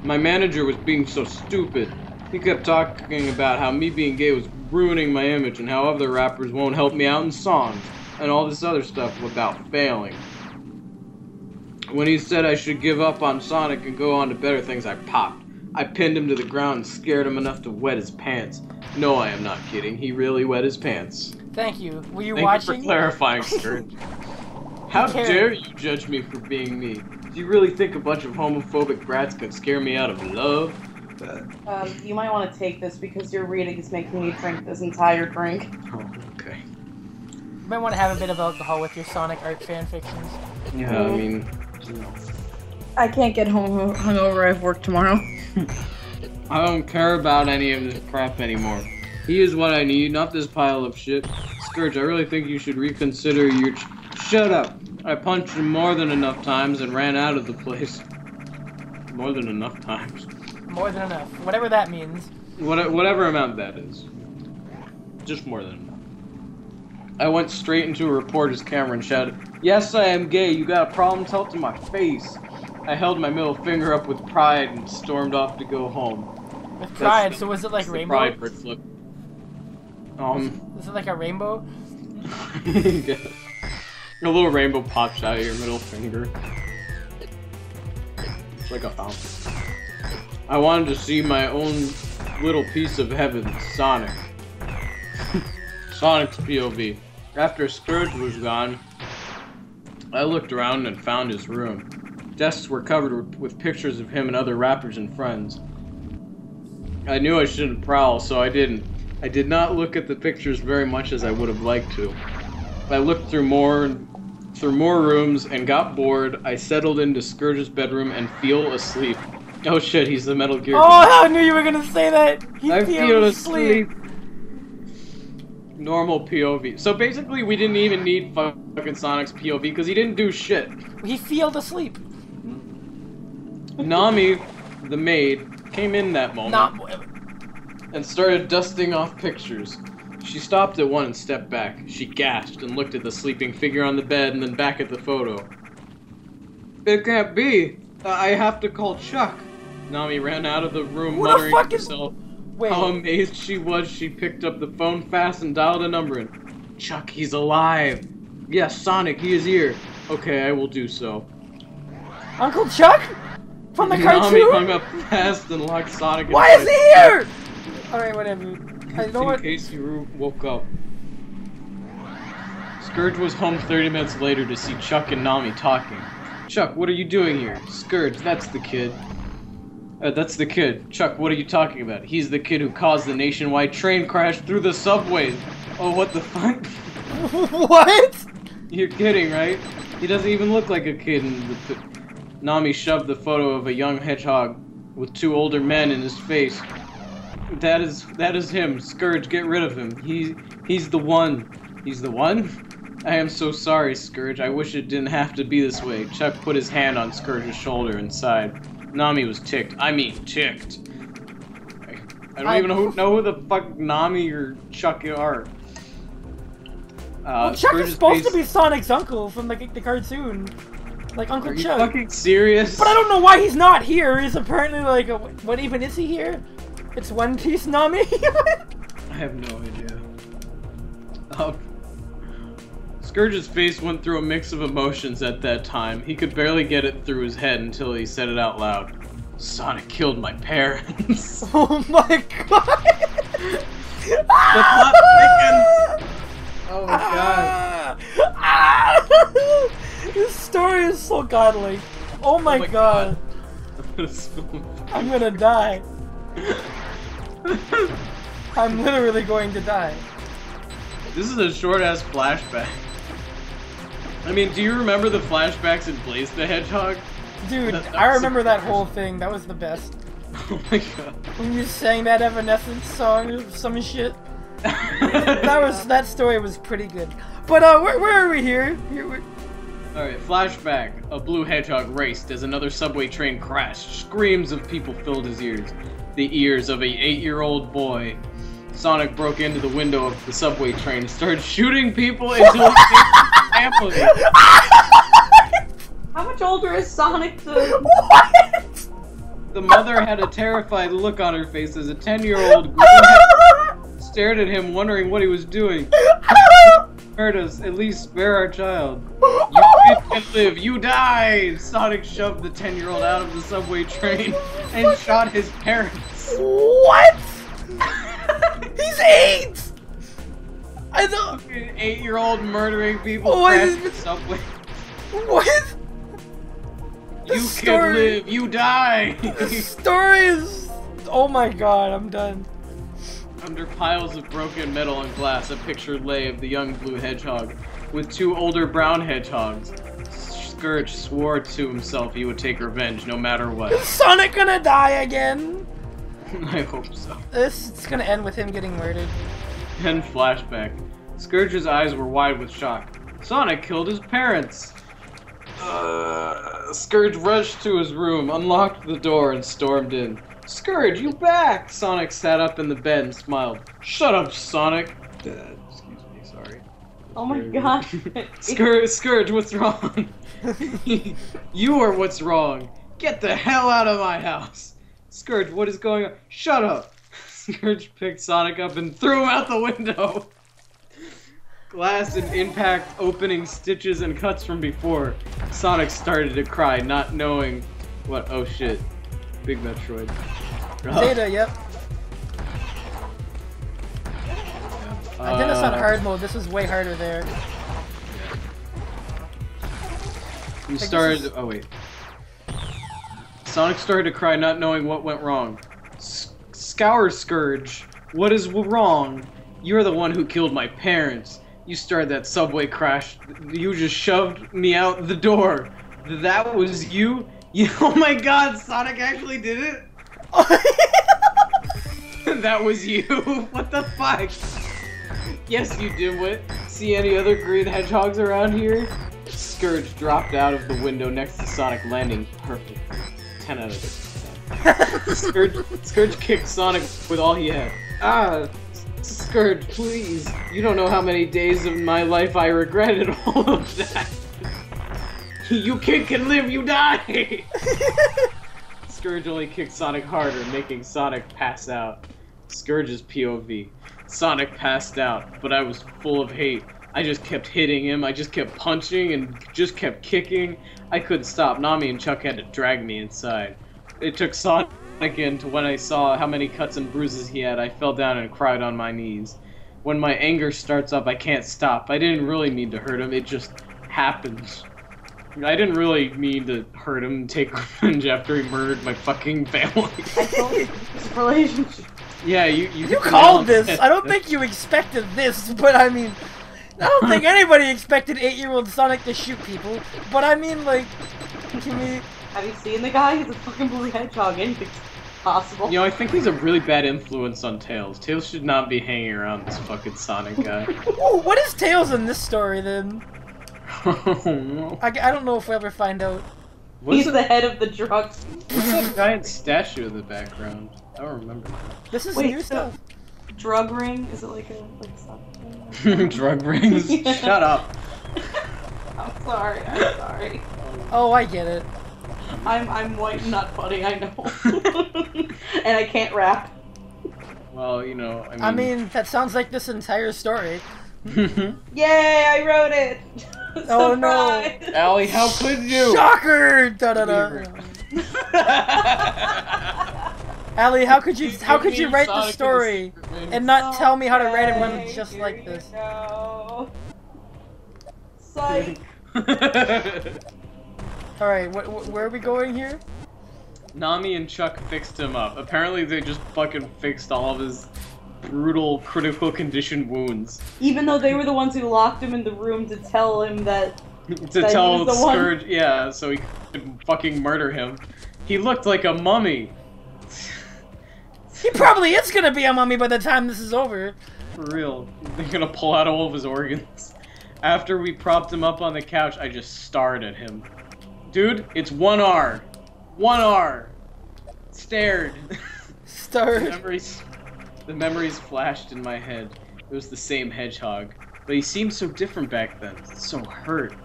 My manager was being so stupid. He kept talking about how me being gay was ruining my image and how other rappers won't help me out in songs and all this other stuff about failing. When he said I should give up on Sonic and go on to better things, I popped. I pinned him to the ground and scared him enough to wet his pants. No, I am not kidding. He really wet his pants. Thank you. Were you Thank watching? you for clarifying, Scourge. How dare you judge me for being me? Do you really think a bunch of homophobic brats could scare me out of love? You might want to take this because your reading is making me drink this entire drink. Oh, okay. You might want to have a bit of alcohol with your Sonic art fanfictions. Yeah, I mean... I can't get home hungover. I have work tomorrow. I don't care about any of this crap anymore. He is what I need, not this pile of shit. Scourge, I really think you should reconsider your... Shut up! I punched him more than enough times and ran out of the place. More than enough times. More than enough. Whatever that means. Whatever amount that is. Just more than enough. I went straight into a reporter's camera and shouted, "Yes, I am gay. You got a problem? Tell it to my face." I held my middle finger up with pride and stormed off to go home. With pride? So was it like rainbow? Pride bird flip. Is it like a rainbow? Yeah. A little rainbow pops out of your middle finger. It's like a fountain. I wanted to see my own little piece of heaven, Sonic. Sonic's POV. After Scourge was gone, I looked around and found his room. Desks were covered with pictures of him and other rappers and friends. I knew I shouldn't prowl, so I didn't. I did not look at the pictures very much as I would have liked to. I looked through more rooms and got bored. I settled into Scourge's bedroom and fell asleep. Oh shit, he's the Metal Gear. Oh, I knew you were gonna say that! I feel asleep. Normal POV. So basically, we didn't even need fucking Sonic's POV because he didn't do shit. He fell asleep. Nami, the maid, came in that moment and started dusting off pictures. She stopped at one and stepped back. She gasped and looked at the sleeping figure on the bed and then back at the photo. It can't be. I have to call Chuck. Nami ran out of the room muttering to herself how amazed she was. She picked up the phone fast and dialed a number in. Chuck, he's alive. Yes, Sonic, he is here. Okay, I will do so. Uncle Chuck? From the cartoon? Nami hung up fast and locked Sonic in. Why is he here? Alright, whatever. In case you woke up. Scourge was home 30 minutes later to see Chuck and Nami talking. Chuck, what are you doing here? Scourge, that's the kid. That's the kid. Chuck, what are you talking about? He's the kid who caused the nationwide train crash through the subways. Oh, what the fuck? What? You're kidding, right? He doesn't even look like a kid. Nami shoved the photo of a young hedgehog with two older men in his face. That is him. Scourge, get rid of him. He's the one. He's the one? I am so sorry, Scourge. I wish it didn't have to be this way. Chuck put his hand on Scourge's shoulder and sighed. Nami was ticked. I mean, ticked. I don't even know who the fuck Nami or Chuck are. Well, Chuck is supposed to be Sonic's uncle from the cartoon. Like Uncle Chuck. Are you fucking serious? But I don't know why he's not here. He's apparently like what even is he here? It's One Piece Nami? I have no idea. Scourge's face went through a mix of emotions at that time. He could barely get it through his head until he said it out loud. Sonic killed my parents. Oh my god! The plot thickens! Oh my god. story is so godlike. Oh my god. I'm gonna spill. I'm gonna die. I'm literally going to die. This is a short-ass flashback. I mean, do you remember the flashbacks in Blaze the Hedgehog? Dude, I remember that whole thing. That was the best. Oh my god. When you sang that Evanescence song or some shit. That story was pretty good. But where are we here? Alright, flashback. A blue hedgehog raced as another subway train crashed. Screams of people filled his ears. The ears of a 8-year-old boy. Sonic broke into the window of the subway train and started shooting people until he saved his family. How much older is Sonic the... What? The mother had a terrified look on her face as a 10-year-old stared at him, wondering what he was doing. Hurt us, at least spare our child. You can live, you die! Sonic shoved the 10-year-old out of the subway train and shot his parents. What? He's 8! I thought... 8-year-old murdering people crashed the subway. What? You can live, you die! This story is... Oh my god, I'm done. Under piles of broken metal and glass, a picture lay of the young blue hedgehog with 2 older brown hedgehogs. Scourge swore to himself he would take revenge no matter what. Is Sonic gonna die again? I hope so. It's gonna end with him getting murdered. Then flashback. Scourge's eyes were wide with shock. Sonic killed his parents! Scourge rushed to his room, unlocked the door, and stormed in. Scourge, you back! Sonic sat up in the bed and smiled. Shut up, Sonic! Excuse me, sorry. Oh my god. Scourge, what's wrong? You are what's wrong. Get the hell out of my house! Scourge, what is going on? Shut up! Scourge picked Sonic up and threw him out the window! Glass and impact opening stitches and cuts from before. Sonic started to cry, not knowing what. Oh shit. Big Metroid. Zeta, yep. I did this on hard mode. This is way harder there. You started. Oh wait. Sonic started to cry, not knowing what went wrong. Scour Scourge, what is wrong? You're the one who killed my parents. You started that subway crash. You just shoved me out the door. That was you? Oh my god, Sonic actually did it? That was you? What the fuck? Yes, you dimwit. See any other green hedgehogs around here? Scourge dropped out of the window next to Sonic, landing perfect. 10 out of 10. Scourge kicked Sonic with all he had. Ah! Scourge, please. You don't know how many days of my life I regretted all of that. You kid can live, you die! Scourge only kicked Sonic harder, making Sonic pass out. Scourge's POV. Sonic passed out, but I was full of hate. I just kept hitting him, I just kept punching and just kept kicking. I couldn't stop. Nami and Chuck had to drag me inside. It took Sonic again to when I saw how many cuts and bruises he had, I fell down and cried on my knees. When my anger starts up, I can't stop. I didn't really mean to hurt him, it just happened. I didn't really mean to hurt him and take revenge after he murdered my fucking family. I told you, it's a relationship. Yeah, you called this. I don't think you expected this, but I mean, I don't think anybody expected 8-year-old Sonic to shoot people. But I mean, like, can we... Have you seen the guy? He's a fucking blue hedgehog. Anything's possible. You know, I think he's a really bad influence on Tails. Tails should not be hanging around this fucking Sonic guy. Ooh, what is Tails in this story, then? Oh, no. I don't know if we'll ever find out. He's the head of the drugs. What's that giant statue in the background? I don't remember. This is Wait, new stuff. Drug ring? Is it like something? Drug rings? Yeah. Shut up. I'm sorry. Oh, I get it. I'm white and not funny, I know. And I can't rap. Well, you know, I mean, that sounds like this entire story. Yay, I wrote it! Oh no! Allie, how could you? Shocker! Da da da. Allie, how could you write the story and not tell me how to write it when just like this? Psych. Alright, where are we going here? Nami and Chuck fixed him up. Apparently they just fucking fixed all of his brutal critical condition wounds. Even though they were the ones who locked him in the room to tell him that... to tell Scourge, yeah, so he could fucking murder him. He looked like a mummy. He probably is gonna be a mummy by the time this is over. For real. They're gonna pull out all of his organs. After we propped him up on the couch, I just stared at him. Dude, it's 1R. 1R. Stared. Stared. The memories flashed in my head. It was the same hedgehog. But he seemed so different back then. So hurt.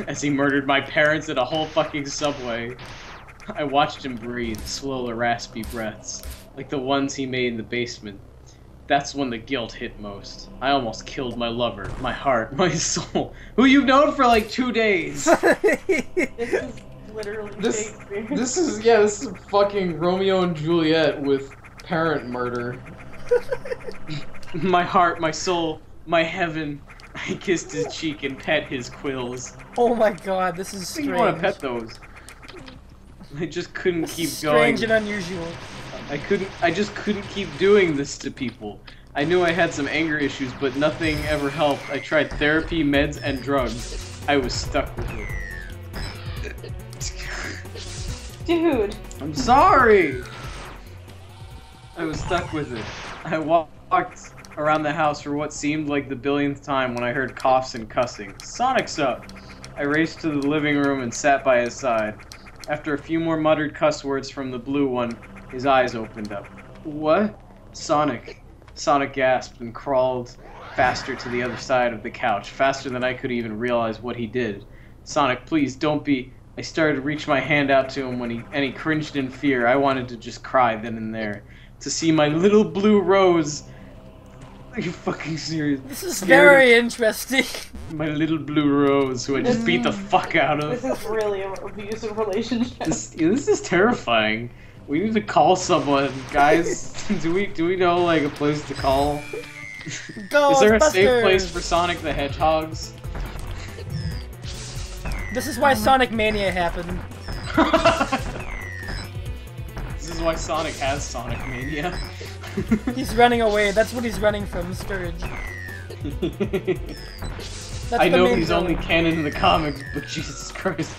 As he murdered my parents at a whole fucking subway. I watched him breathe, slow, raspy breaths. Like the ones he made in the basement. That's when the guilt hit most. I almost killed my lover, my heart, my soul, who you've known for like 2 days. This is literally Shakespeare. This is fucking Romeo and Juliet with parent murder. My heart, my soul, my heaven. I kissed his cheek and pet his quills. Oh my god, this is strange. You want to pet those? I just couldn't keep strange going. and unusual. I just couldn't keep doing this to people. I knew I had some anger issues, but nothing ever helped. I tried therapy, meds, and drugs. I was stuck with it. Dude. I'm sorry! I was stuck with it. I walked around the house for what seemed like the billionth time when I heard coughs and cussing. Sonic's up! I raced to the living room and sat by his side. After a few more muttered cuss words from the blue one, his eyes opened up. What? Sonic. Sonic gasped and crawled faster to the other side of the couch, faster than I could even realize what he did. Sonic, please, don't be... I started to reach my hand out to him and he cringed in fear. I wanted to just cry then and there. To see my little blue rose... Are you fucking serious? This is very interesting. My little blue rose, who I just beat the fuck out of. This is really an abusive relationship. This is terrifying. We need to call someone, guys. do we know like a place to call? Is there a safe place for Sonic the Hedgehogs? This is why Sonic Mania happened. This is why Sonic has Sonic Mania. He's running away. That's what he's running from, Scourge. I know he's only canon in the comics, but Jesus Christ.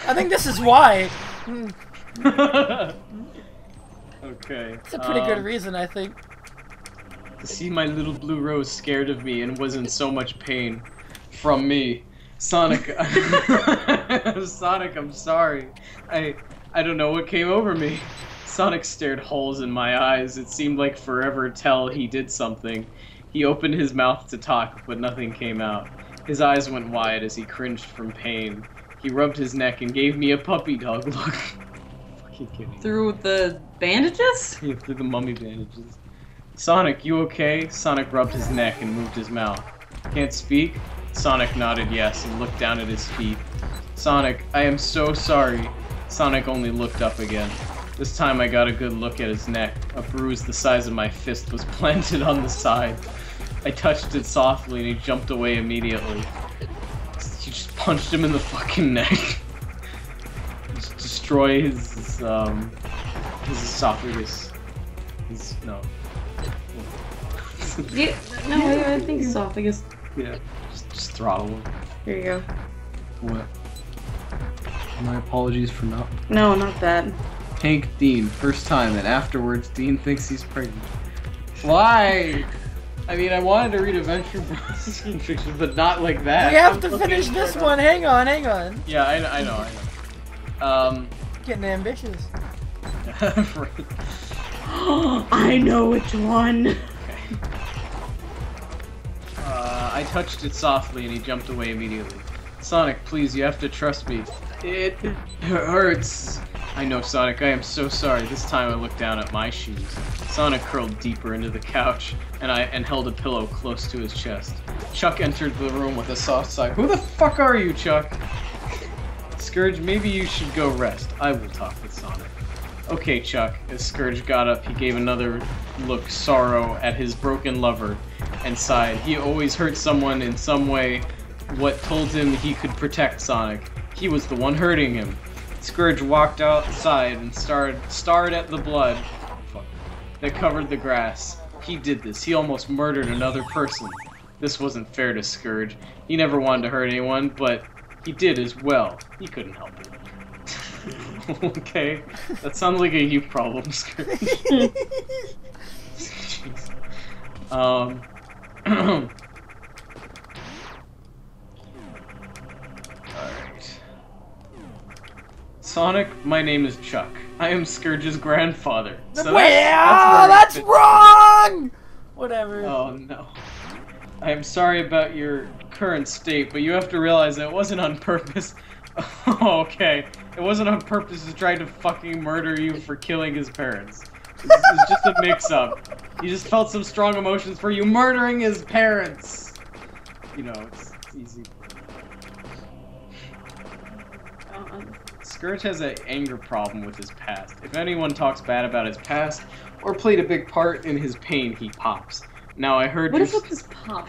I think this is why. Okay. It's a pretty good reason, I think. To see my little blue rose scared of me and was in so much pain from me. Sonic, Sonic, I'm sorry. I don't know what came over me. Sonic stared holes in my eyes. It seemed like forever till he did something. He opened his mouth to talk, but nothing came out. His eyes went wide as he cringed from pain. He rubbed his neck and gave me a puppy dog look. Fucking kidding. Through the bandages? Yeah, through the mummy bandages. Sonic, you okay? Sonic rubbed his neck and moved his mouth. Can't speak? Sonic nodded yes and looked down at his feet. Sonic, I am so sorry. Sonic only looked up again. This time I got a good look at his neck. A bruise the size of my fist was planted on the side. I touched it softly and he jumped away immediately. He just punched him in the fucking neck. Just destroy his esophagus. No. Yeah, no, I think esophagus. Yeah, just throttle him. Here you go. What? My apologies for not... No, not that. Hank Dean, first time, and afterwards Dean thinks he's pregnant. Why? I mean, I wanted to read Adventure Bros fiction, but not like that. We have to finish this one. Hang on. Yeah, I know. Getting ambitious. I know which one. Okay. I touched it softly and he jumped away immediately. Sonic, please, you have to trust me. It hurts. I know, Sonic, I am so sorry. This time I looked down at my shoes. Sonic curled deeper into the couch and held a pillow close to his chest. Chuck entered the room with a soft sigh. Who the fuck are you, Chuck? Scourge, maybe you should go rest. I will talk with Sonic. Okay, Chuck. As Scourge got up, he gave another look sorrow at his broken lover and sighed. He always hurt someone in some way. What told him he could protect Sonic. He was the one hurting him. Scourge walked outside and stared at the blood that covered the grass. He did this. He almost murdered another person. This wasn't fair to Scourge. He never wanted to hurt anyone, but he did as well. He couldn't help it. Okay, that sounds like a you problem, Scourge. Jeez. Alright. Sonic, my name is Chuck. I am Scourge's grandfather. So that's wrong! Whatever. Oh no. I am sorry about your current state, but you have to realize that it wasn't on purpose. Oh, okay. It wasn't on purpose to try to fucking murder you for killing his parents. It's just a mix-up. He just felt some strong emotions for you murdering his parents. You know, it's easy. Scourge has an anger problem with his past. If anyone talks bad about his past or played a big part in his pain, he pops. Now I heard. What is with this pop?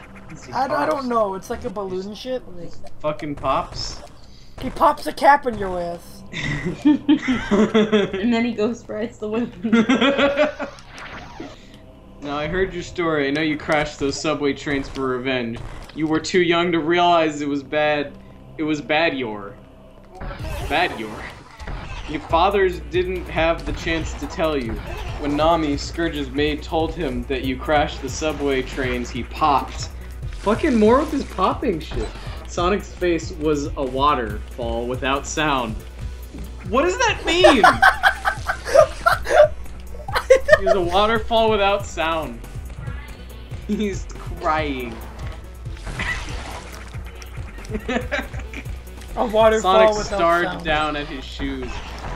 I don't know. It's like a balloon shit. Like, fucking pops. he pops a cap in your ass. And then he ghost rides the whip. Now I heard your story. I know you crashed those subway trains for revenge. You were too young to realize it was bad. It was bad-yor. Bad-yor. Your fathers didn't have the chance to tell you. When Nami, Scourge's maid, told him that you crashed the subway trains, he popped. Fucking more with his popping shit. Sonic's face was a waterfall without sound. What does that mean? He was a waterfall without sound. He's crying. A waterfall Sonic without stared sound. down at his shoes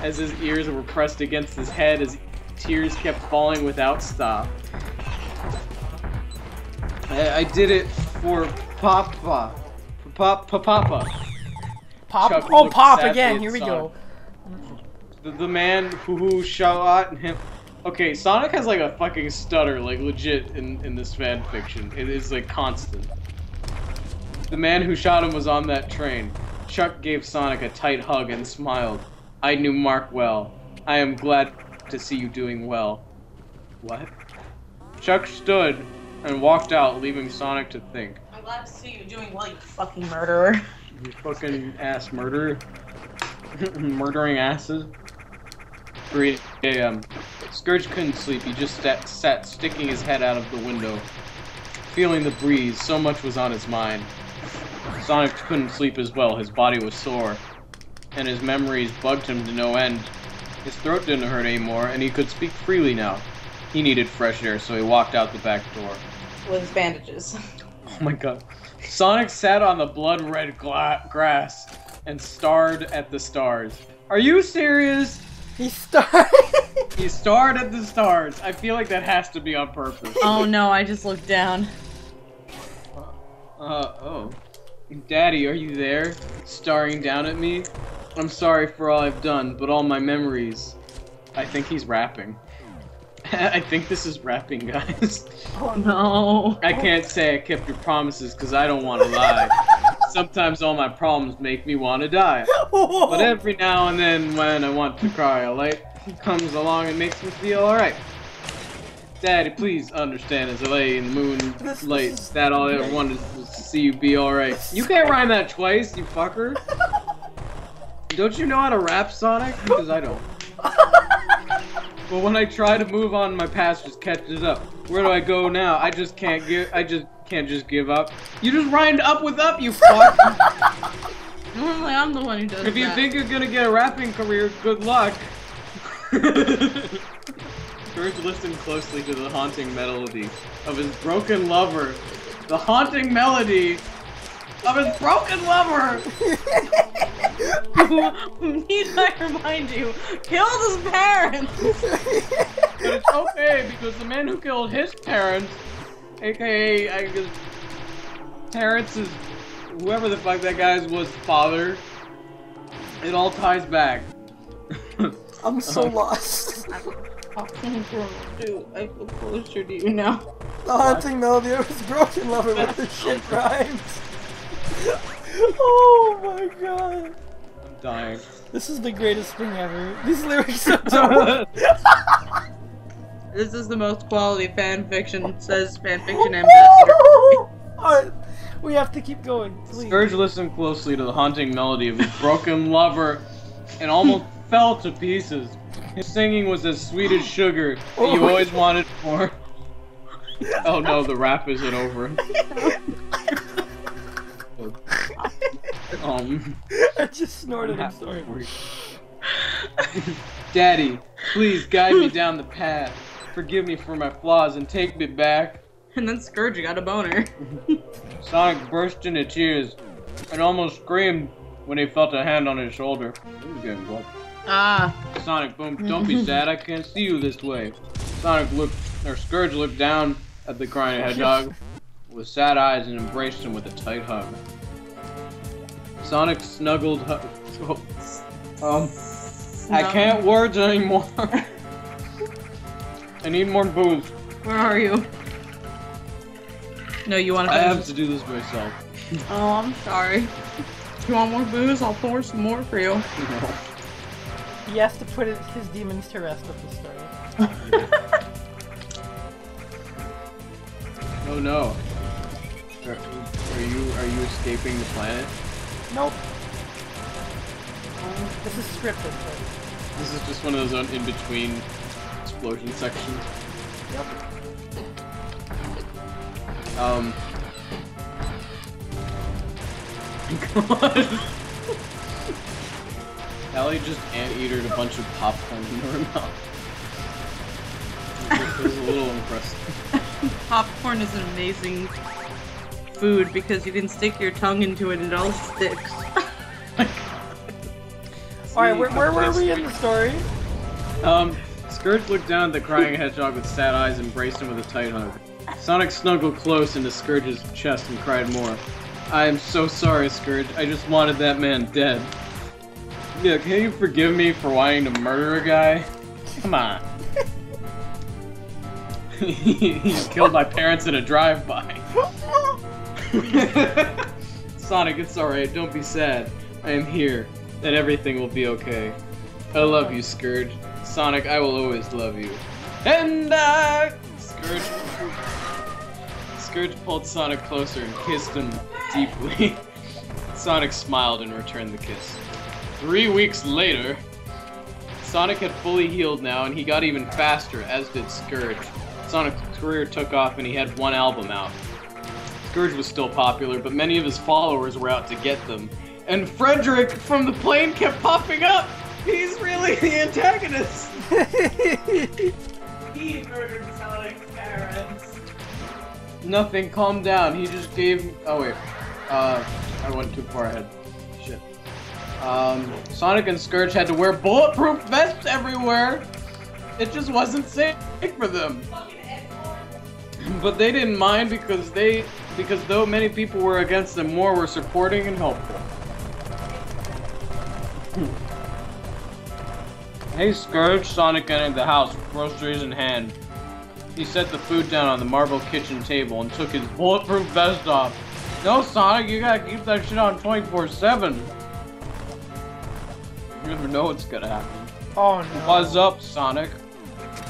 as his ears were pressed against his head as tears kept falling without stop. I did it for Papa. Papa. Pop? Chuck Oh, looked Pop sadly again. at Here we Sonic. go. The man who shot him. Okay, Sonic has like a fucking stutter, like legit in this fan fiction. It is like constant. The man who shot him was on that train. Chuck gave Sonic a tight hug and smiled. I knew Mark well. I am glad to see you doing well. What? Chuck stood and walked out, leaving Sonic to think. I'm glad to see you doing well, you fucking murderer. You fucking ass murderer. Murdering asses. 3 a.m. Scourge couldn't sleep. He just sat sticking his head out of the window. Feeling the breeze, so much was on his mind. Sonic couldn't sleep as well. His body was sore, and his memories bugged him to no end. His throat didn't hurt anymore, and he could speak freely now. He needed fresh air, so he walked out the back door. With his bandages. Oh my god. Sonic sat on the blood-red grass and stared at the stars. Are you serious? He started. He stared at the stars. I feel like that has to be on purpose. Oh no, I just looked down. Oh. Daddy, are you there? Staring down at me? I'm sorry for all I've done, but all my memories... I think he's rapping. I think this is rapping, guys. Oh no. I can't say I kept your promises because I don't want to lie. Sometimes all my problems make me want to die. But every now and then when I want to cry, a light comes along and makes me feel alright. Daddy, please understand as I lay in the moonlight that all I ever wanted was to see you be alright. You can't rhyme that twice, you fucker. Don't you know how to rap, Sonic? Because I don't. But when I try to move on, my past just catches up. Where do I go now? I just can't give up. You just rhymed up with up, you fuck! Normally I'm the one who does If you that. think you're gonna get a rapping career, good luck. George listened closely to the haunting melody of his broken lover. The haunting melody of his broken lover! Need I remind you, killed his parents! But it's okay, because the man who killed his parents, aka, I guess, parents is whoever the fuck that guy's was father, it all ties back. I'm so lost. I feel closer to you now. The haunting melody of his broken lover with the shit rhymes. Oh my god. dying. This is the greatest thing ever. These lyrics are dope. This is the most quality fan fiction, says fanfiction ambassador. Alright, we have to keep going, please. Scourge listened closely to the haunting melody of his broken lover and almost fell to pieces. His singing was as sweet as sugar that you always wanted more. Oh no, the rap isn't over. I just snorted, I'm sorry. Daddy, please guide me down the path. Forgive me for my flaws and take me back. And then Scourge got a boner. Sonic burst into tears and almost screamed when he felt a hand on his shoulder. He was getting blood. Ah. Sonic, boom, don't be sad, I can't see you this way. Scourge looked down at the crying hedgehog with sad eyes and embraced him with a tight hug. Sonic snuggled I can't words anymore. I need more booze. Where are you? No, you want to I have to do this myself. Oh, I'm sorry. You want more booze? I'll pour some more for you. No. He has to put his demons to rest with the story. Oh no. Are you escaping the planet? Nope. This is scripted. But... This is just one of those in-between explosion sections. Yep. God. Allie just anteatered a bunch of popcorn in her mouth. It was a little impressive. Popcorn is an amazing food because you can stick your tongue into it and it all sticks. Alright, where were we in the story? Scourge looked down at the crying hedgehog with sad eyes and embraced him with a tight hug. Sonic snuggled close into Scourge's chest and cried more. I am so sorry, Scourge. I just wanted that man dead. Yeah, can you forgive me for wanting to murder a guy? Come on. He killed my parents in a drive-by. Sonic, it's alright. Don't be sad. I am here, and everything will be okay. I love you, Scourge. Sonic, I will always love you. And Scourge pulled Sonic closer and kissed him deeply. Sonic smiled and returned the kiss. 3 weeks later, Sonic had fully healed now, and he got even faster, as did Scourge. Sonic's career took off, and he had 1 album out. Scourge was still popular, but many of his followers were out to get them. And Frederick from the plane kept popping up! He's really the antagonist! He murdered Sonic's parents. Nothing, calm down. He just gave... Oh, wait. I went too far ahead. Shit. Sonic and Scourge had to wear bulletproof vests everywhere! It just wasn't safe for them. But they didn't mind because though many people were against them, more were supporting and helpful. Hey Scourge, Sonic entered the house with groceries in hand. He set the food down on the marble kitchen table and took his bulletproof vest off. No, Sonic, you gotta keep that shit on 24/7. You never know what's gonna happen. Oh no. What's up, Sonic?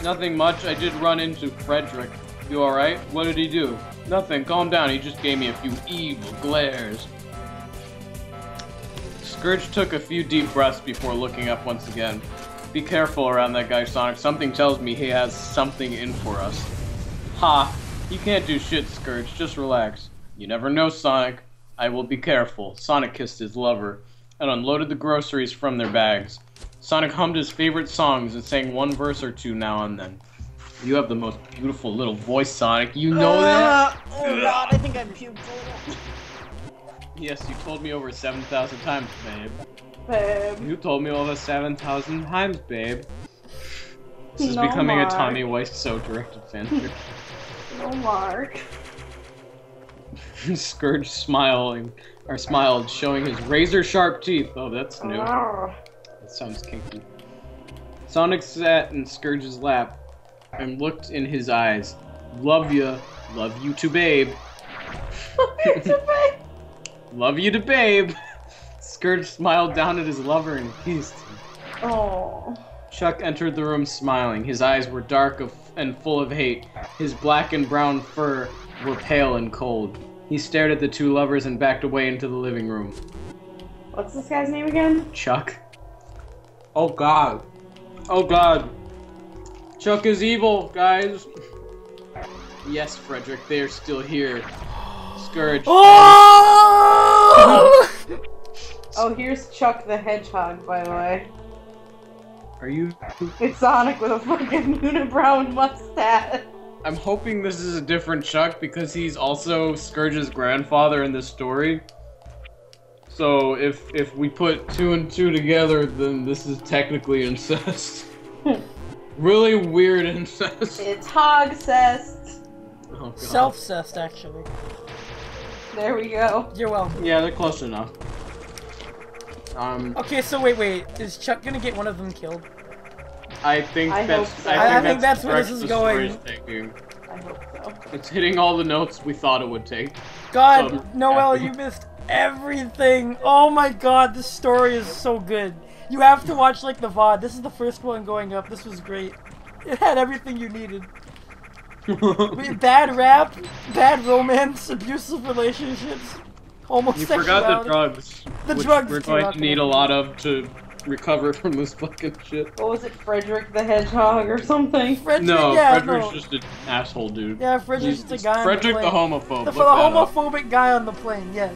Nothing much, I did run into Frederick. You alright? What did he do? Nothing, calm down, he just gave me a few evil glares. Scourge took a few deep breaths before looking up once again. Be careful around that guy, Sonic. Something tells me he has something in for us. Ha! You can't do shit, Scourge. Just relax. You never know, Sonic. I will be careful. Sonic kissed his lover and unloaded the groceries from their bags. Sonic hummed his favorite songs and sang 1 verse or 2 now and then. You have the most beautiful little voice, Sonic. You know that? Oh god, I think I puked a little. Yes, you told me over 7,000 times, babe. Babe. You told me over 7,000 times, babe. This is No, becoming Mark. a Tommy Wiseau directed fanfic. No, Mark. Scourge smiled, showing his razor-sharp teeth. Oh, that's new. Arrgh. That sounds kinky. Sonic sat in Scourge's lap and looked in his eyes. Love you to babe. It's a babe. Love you to babe. Scourge smiled down at his lover and kissed him. Oh. Chuck entered the room smiling. His eyes were dark and full of hate. His black and brown fur were pale and cold. He stared at the two lovers and backed away into the living room. What's this guy's name again? Chuck. Oh god. Oh god. Chuck is evil, guys. Yes, Frederick, they are still here. Scourge. Oh! Oh, here's Chuck the Hedgehog, by the way. Are you... It's Sonic with a fucking unibrow mustache. I'm hoping this is a different Chuck because he's also Scourge's grandfather in this story. So if we put 2 and 2 together, then this is technically incest. Really weird incest. It's hog-cest. Oh, God. Self-cest, actually. There we go. You're welcome. Yeah, they're close enough. Okay, so wait. Is Chuck gonna get one of them killed? I think I that's. hope so. I think that's where this the is story's going. taking. I hope so. It's hitting all the notes we thought it would take. God, So, Noel, happy. you missed everything. Oh my God, this story is so good. You have to watch like the VOD. This is the first one going up. This was great. It had everything you needed. Bad rap, bad romance, abusive relationships, You homosexuality. forgot the drugs. The which drugs we're too, going not to the need a drugs. lot of to recover from this fucking shit. What was it, Frederick the Hedgehog or something? Frederick, No, yeah, Frederick's no. just an asshole dude. Yeah, Frederick's the guy on Frederick the the plane. homophobe. The Look that up. homophobic guy on the plane, yeah.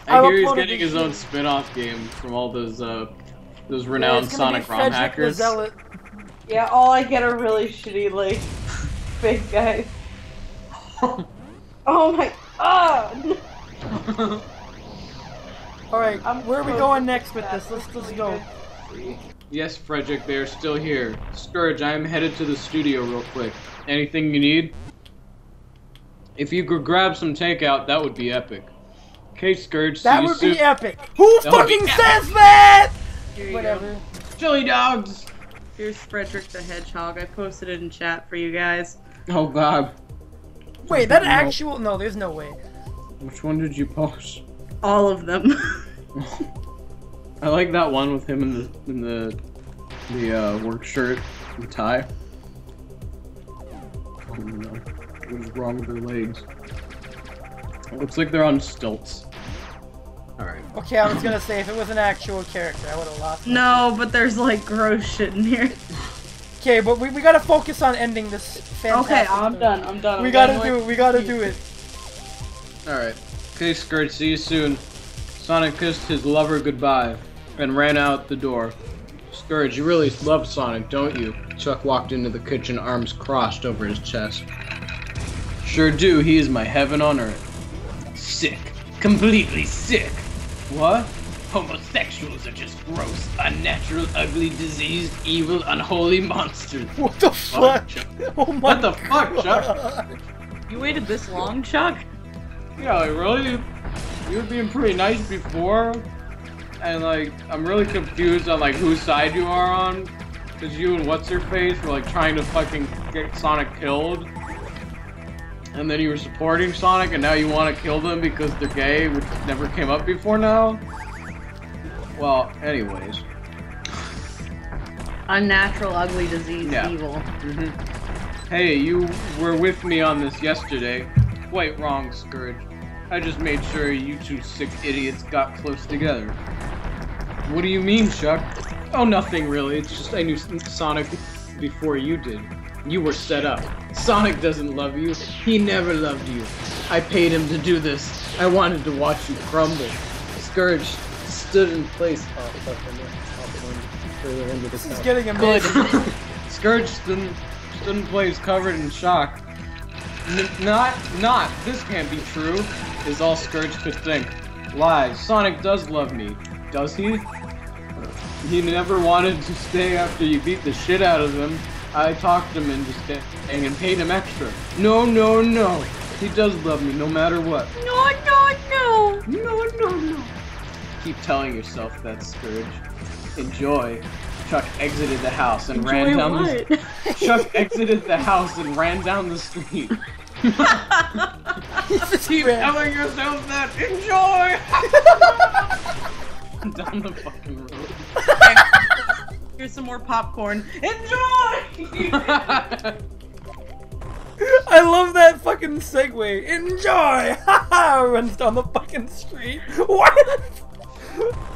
I hear he's uploaded getting this his own shit. spin-off game from all those Yeah, renowned it's gonna be Sonic ROM Frederick the hackers. Zealot. Yeah, all I get are really shitty, like, fake guys. Oh my... Oh! Alright, I'm where are we so going good next at with that. this? Let's That's go. really Yes, Frederick, they are still here. Scourge, I am headed to the studio real quick. Anything you need? If you could grab some takeout, that would be epic. Okay, Scourge, see That you would soon. be epic. Who That would be fucking epic. says that? Here you Whatever. Chili dogs! go. Here's Frederick the Hedgehog. I posted it in chat for you guys. Oh god. Wait, that No. actual? No, there's no way. Which one did you post? All of them. I like that one with him in the work shirt and tie. Oh no. What is wrong with their legs? It looks like they're on stilts. Alright. Okay, I was gonna say if it was an actual character, I would have lost. No, but there's like gross shit in here. Okay, but we gotta focus on ending this fantastic. Okay, I'm story. done. I'm done. We I'm gotta done do with- it. We gotta do it. Alright. Okay, Scourge, see you soon. Sonic kissed his lover goodbye and ran out the door. Scourge, you really love Sonic, don't you? Chuck walked into the kitchen, arms crossed over his chest. Sure do, he is my heaven on earth. Sick. Completely sick. What? Homosexuals are just gross, unnatural, ugly, diseased, evil, unholy monsters. What the fuck? Chuck. Oh my What the fuck, Chuck? God. You waited this long, Chuck? Yeah, like, really? You were being pretty nice before, and like, I'm really confused on like whose side you are on, because you and What's-Her-Face were like trying to fucking get Sonic killed, and then you were supporting Sonic, and now you want to kill them because they're gay, which never came up before now? Well, anyways. Unnatural, ugly, disease, Yeah. evil. Hey, you were with me on this yesterday. Quite wrong, Scourge. I just made sure you two sick idiots got close together. What do you mean, Chuck? Oh, nothing really. It's just I knew Sonic before you did. You were set up. Sonic doesn't love you. He never loved you. I paid him to do this. I wanted to watch you crumble. Scourge stood in place. Oh, fuck, I'm further into the This is couch. getting amazing. Scourge stood in place covered in shock. Not, this can't be true, is all Scourge could think. Lies. Sonic does love me. Does he? He never wanted to stay after you beat the shit out of him. I talked him into staying and paid him extra. No. He does love me no matter what. No. No. Keep telling yourself that, Scourge. Enjoy. Chuck exited the house and ran down the Chuck exited the house and ran down the street. Keep telling yourself that. Enjoy! Down the fucking road. Here's some more popcorn. Enjoy! I love that fucking segue. Enjoy! Haha! Runs down the fucking street. What?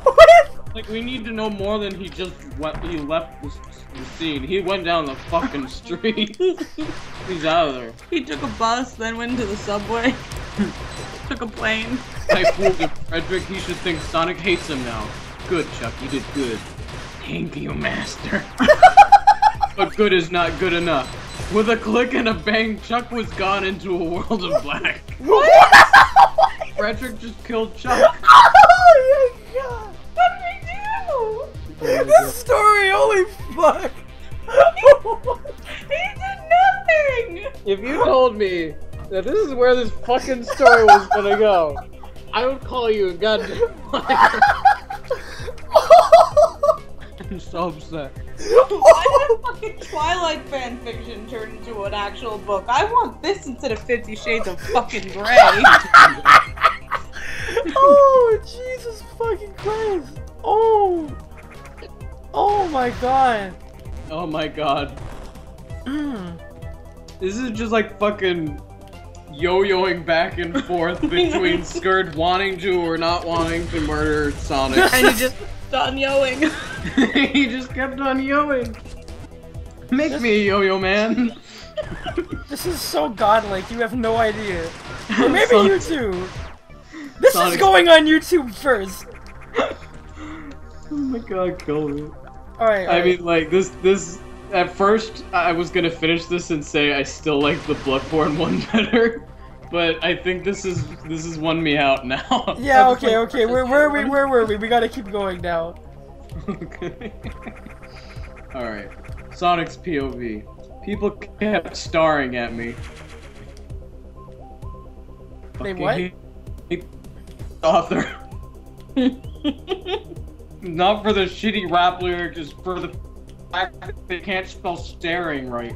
What? Like, we need to know more than he just left the scene. He went down the fucking street. He's out of there. He took a bus, then went to the subway. Took a plane. I fooled him, Frederick. He should think Sonic hates him now. Good, Chuck. You did good. Thank you, Master. But good is not good enough. With a click and a bang, Chuck was gone into a world of black. What? Frederick just killed Chuck. Oh my god! What did we do? This story, holy fuck! He did nothing! If you told me that this is where this fucking story was gonna go, I would call you a goddamn liar. I'm so upset. Why did a fucking Twilight fanfiction turn into an actual book? I want this instead of 50 Shades of fucking Grey. Oh, Jesus fucking Christ! Oh! Oh my god! Oh my god. This is just like fucking yo-yoing back and forth between Scourge wanting to or not wanting to murder Sonic. And he just done yoing. He just kept on yoing. Make me a yo-yo man. This is so godlike, you have no idea. Or maybe Sonic- you do. This is Sonic- going on YouTube first. Oh my god, kill me. Alright, I mean, like, this, at first, I was gonna finish this and say I still like the Bloodborne one better, but I think this is won me out now. yeah, okay, where were we? We gotta keep going now. Okay. Alright. Sonic's POV. People kept staring at me. Wait, Fucking what? hate author. Not for the shitty rap lyrics, just for the fact that they can't spell staring right.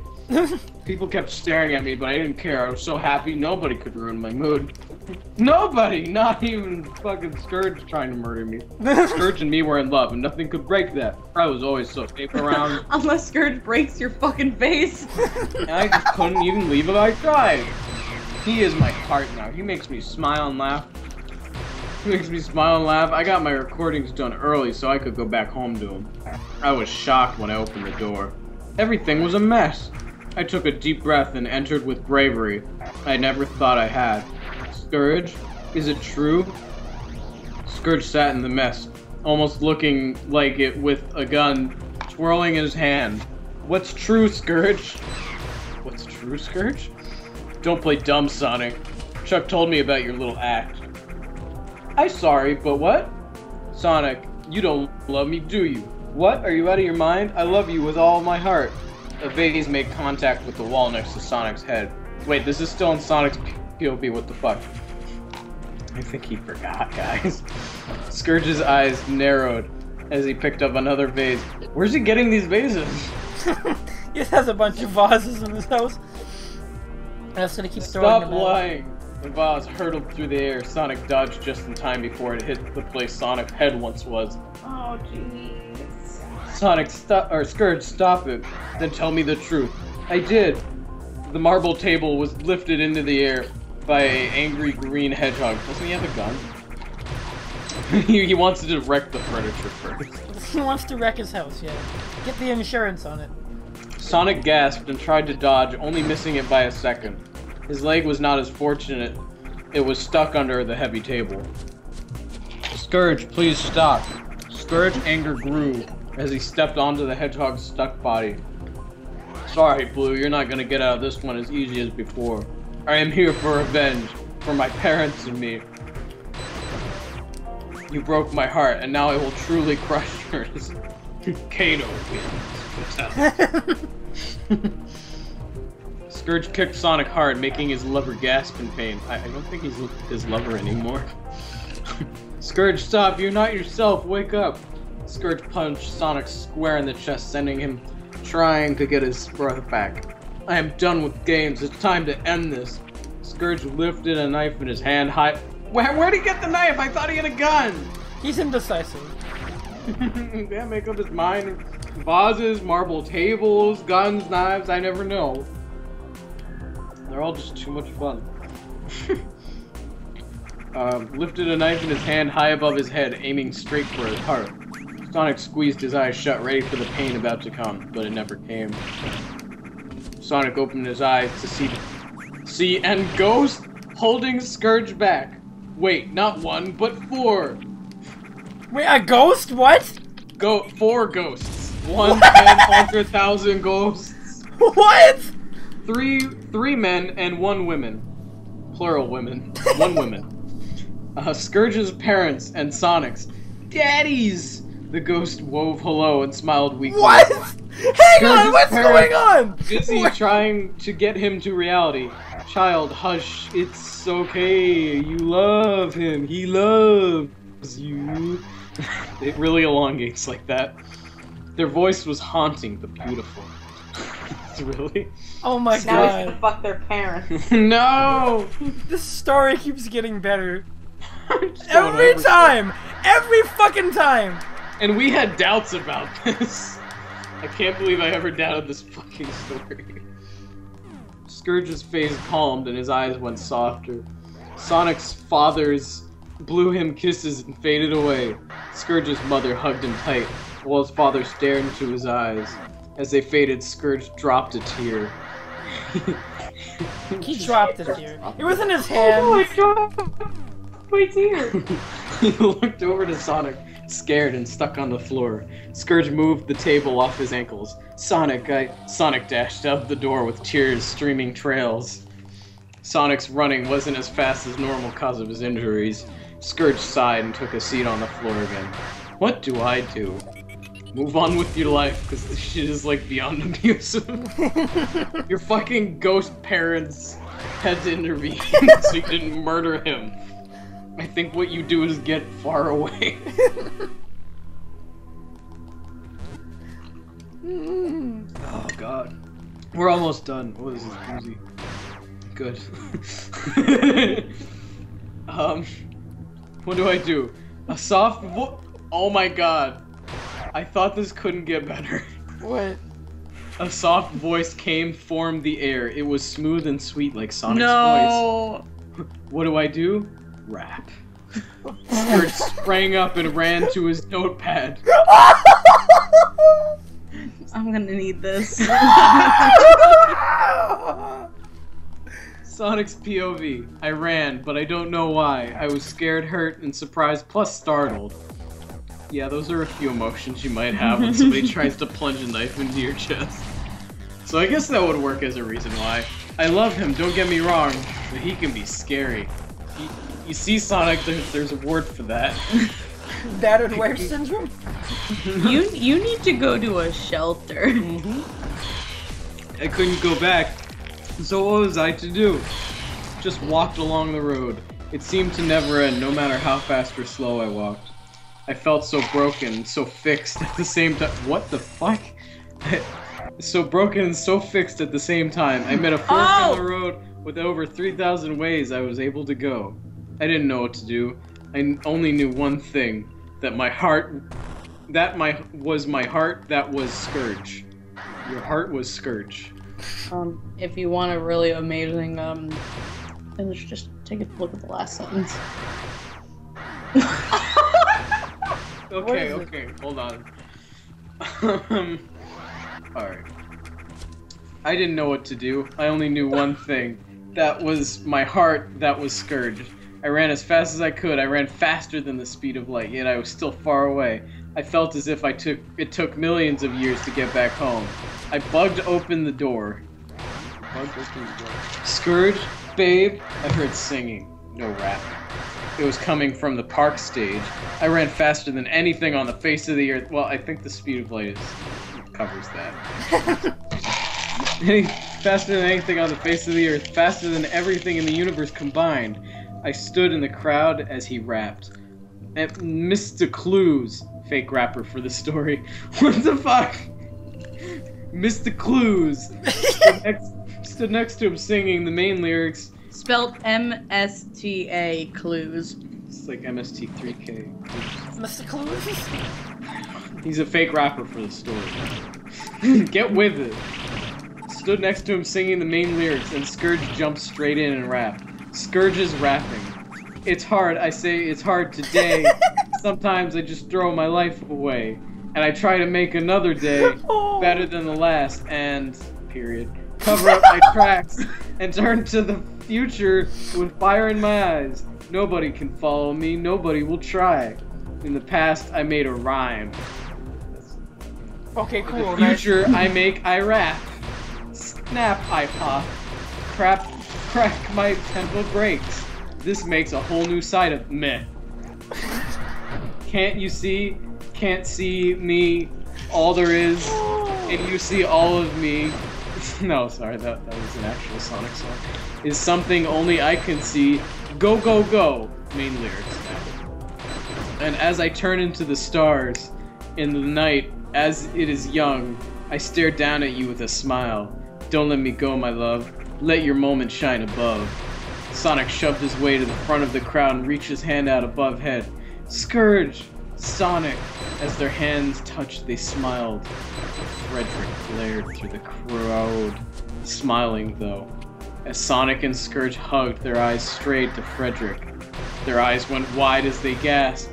People kept staring at me, but I didn't care. I was so happy nobody could ruin my mood. Nobody! Not even fucking Scourge trying to murder me. Scourge and me were in love, and nothing could break that. I was always so safe around, Unless Scourge breaks your fucking face. and I just couldn't even leave if I tried. He is my heart now. He makes me smile and laugh. He makes me smile and laugh. I got my recordings done early so I could go back home to him. I was shocked when I opened the door. Everything was a mess. I took a deep breath and entered with bravery I never thought I had. Scourge, is it true? Scourge sat in the mess, almost looking like it with a gun twirling in his hand. What's true, Scourge? What's true, Scourge? Don't play dumb, Sonic. Chuck told me about your little act. I'm sorry, but what? Sonic, you don't love me, do you? What? Are you out of your mind? I love you with all my heart. A vase made contact with the wall next to Sonic's head. Wait, this is still in Sonic's POV, what the fuck? I think he forgot, guys. Scourge's eyes narrowed as he picked up another vase. Where's he getting these vases? He has a bunch of vases in his house. That's gonna keep throwing Stop them out. lying! The vase hurtled through the air. Sonic dodged just in time before it hit the place Sonic's head once was. Oh, jeez. Sonic, Scourge, stop it. Then tell me the truth. I did. The marble table was lifted into the air by an angry green hedgehog. Doesn't he have a gun? He wants to wreck the furniture first. He wants to wreck his house, yeah. Get the insurance on it. Sonic gasped and tried to dodge, only missing it by a second. His leg was not as fortunate. It was stuck under the heavy table. Scourge, please stop. Scourge's anger grew as he stepped onto the hedgehog's stuck body. Sorry, Blue, you're not gonna get out of this one as easy as before. I am here for revenge, for my parents and me. You broke my heart, and now I will truly crush yours. Kato wins. Scourge kicked Sonic hard, making his lover gasp in pain. I don't think he's his lover anymore. Scourge, stop! You're not yourself! Wake up! Scourge punched Sonic square in the chest, sending him trying to get his breath back. I am done with games. It's time to end this. Scourge lifted a knife in his hand high. Where'd he get the knife? I thought he had a gun! He's indecisive. Can't make up his mind. Vases, marble tables, guns, knives, I never know. They're all just too much fun. Lifted a knife in his hand high above his head, aiming straight for his heart. Sonic squeezed his eyes shut, ready for the pain about to come, but it never came. Sonic opened his eyes to see and Ghost holding Scourge back. Wait, not one, but 4. Wait, a ghost? What? 4 ghosts. 1 100,000 ghosts. What? 3 men and 1 woman. Plural women. 1 woman. Scourge's parents and Sonic's daddies. The ghost wove hello and smiled weakly. What? Hang on, what's going on? Busy trying to get him to reality. Child, hush, it's okay. You love him. He loves you. It really elongates like that. Their voice was haunting but beautiful. Really? Oh my Now he's gonna god. fuck their parents. No! This story keeps getting better. Every time! Every fucking time! And we had doubts about this. I can't believe I ever doubted this fucking story. Scourge's face calmed and his eyes went softer. Sonic's fathers blew him kisses and faded away. Scourge's mother hugged him tight, while his father stared into his eyes. As they faded, Scourge dropped a tear. He dropped it here. It was in his hand. Oh my god! My tear! He looked over to Sonic, scared and stuck on the floor. Scourge moved the table off his ankles. Sonic dashed out the door with tears streaming trails. Sonic's running wasn't as fast as normal because of his injuries. Scourge sighed and took a seat on the floor again. What do I do? Move on with your life, because this shit is like beyond abusive. Your fucking ghost parents had to intervene so you didn't murder him. I think what you do is get far away. Oh god. We're almost done. What is this boozy? Good. What do I do? A soft oh my god. I thought this couldn't get better. What? A soft voice formed the air. It was smooth and sweet like Sonic's No. voice. What do I do? Rap. Scourge sprang up and ran to his notepad. I'm gonna need this. Sonic's POV. I ran, but I don't know why. I was scared, hurt, and surprised, plus startled. Yeah, those are a few emotions you might have when somebody tries to plunge a knife into your chest. So I guess that would work as a reason why. I love him, don't get me wrong, but he can be scary. You see, Sonic, there's a word for that. Battered wife syndrome? You need to go to a shelter. I couldn't go back, so what was I to do? Just walked along the road. It seemed to never end, no matter how fast or slow I walked. I felt so broken, so fixed at the same time. What the fuck? So broken and so fixed at the same time. I met a fork in the road with over 3,000 ways I was able to go. I didn't know what to do. I only knew one thing. That my heart was Scourge. Your heart was Scourge. If you want a really amazing, let's just take a look at the last sentence. Okay, hold on. Alright. I didn't know what to do. I only knew one thing. That was my heart, that was Scourge. I ran as fast as I could. I ran faster than the speed of light, yet I was still far away. I felt as if it took millions of years to get back home. I bugged open the door. Scourge, babe, I heard singing. No rap. It was coming from the park stage. I ran faster than anything on the face of the earth. Well, I think the speed of light covers that. Faster than anything on the face of the earth. Faster than everything in the universe combined. I stood in the crowd as he rapped. And Mr. Clues, fake rapper for the story. What the fuck? Mr. Clues stood next to him singing the main lyrics. Spelled M-S-T-A, clues. It's like MST3K. Mr. Clues? He's a fake rapper for the story. Get with it. Stood next to him singing the main lyrics, and Scourge jumped straight in and rapped. Scourge is rapping. It's hard, I say it's hard today. Sometimes I just throw my life away. And I try to make another day better than the last, and... period. Cover up my tracks, and turn to the future with fire in my eyes. Nobody can follow me, nobody will try. In the past, I made a rhyme. Okay, cool. In the future, I rap. Snap, I pop. Crack my tempo breaks. This makes a whole new side of me. Can't you see? Can't see me. All there is, and you see all of me. No, sorry, that was an actual Sonic song. Is something only I can see. Go, go, go. Main lyrics now. And as I turn into the stars, in the night, as it is young, I stare down at you with a smile. Don't let me go, my love. Let your moment shine above. Sonic shoved his way to the front of the crowd and reached his hand out above head. Scourge! Sonic! As their hands touched, they smiled. Frederick glared through the crowd, smiling though. As Sonic and Scourge hugged, their eyes strayed to Frederick. Their eyes went wide as they gasped.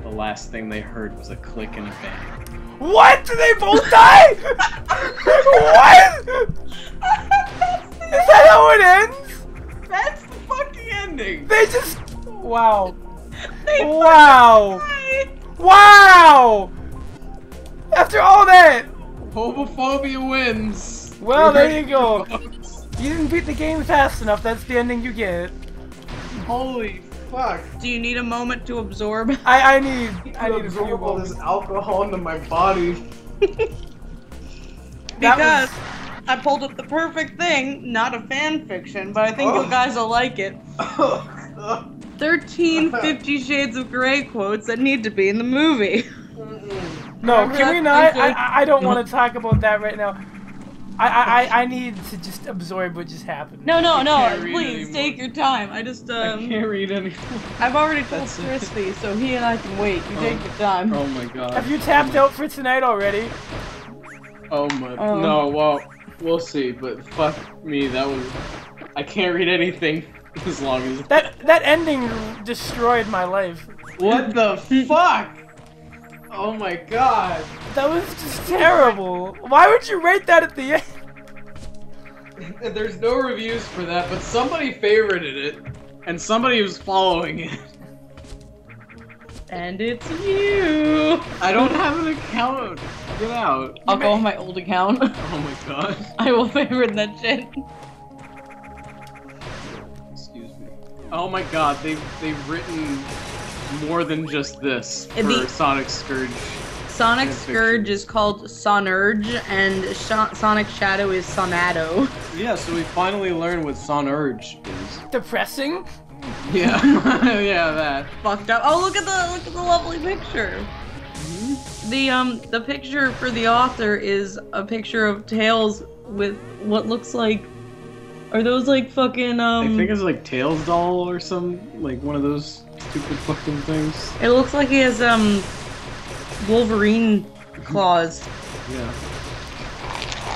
The last thing they heard was a click and a bang. What? Did they both die? What? Is that how it ends? That's the fucking ending! They just... Wow. They Wow. died. Wow! After all that! Homophobia wins! Well, there you go. You didn't beat the game fast enough, that's the ending you get. Holy fuck. Do you need a moment to absorb? I need a few absorb all moments. this alcohol into my body. Because I pulled up the perfect thing, not a fan fiction, but I think you guys will like it. 13 50 Shades of Grey quotes that need to be in the movie. No, can we not? I don't want to talk about that right now. I need to just absorb what just happened. No, can't read please anymore. take your time. I I can't read anymore. I've already told That's it. Crispy, so he and I can wait. You take your time. Oh my god. Have you tapped out for tonight already? Oh my. No, well, we'll see, but fuck me, that was. I can't read anything as long as. That ending destroyed my life. What the fuck? Oh my god. That was just terrible. Why would you rate that at the end? There's no reviews for that, but somebody favorited it, and somebody was following it. And it's you. I don't have an account. Get out. I'll go on my old account. Oh my god. I will favorite that shit. Excuse me. Oh my god, they've written more than just this for The- Sonic Scourge. Sonic Fan Scourge fiction. is called Sonurge, and Sonic Shadow is Sonado. Yeah, so we finally learned what Sonurge is. Depressing? Yeah, yeah, that. Fucked up. Oh, look at the lovely picture. The picture for the author is a picture of Tails with what looks like. Are those like fucking I think it's like Tails doll or some like one of those stupid fucking things. It looks like he has Wolverine claws. Yeah.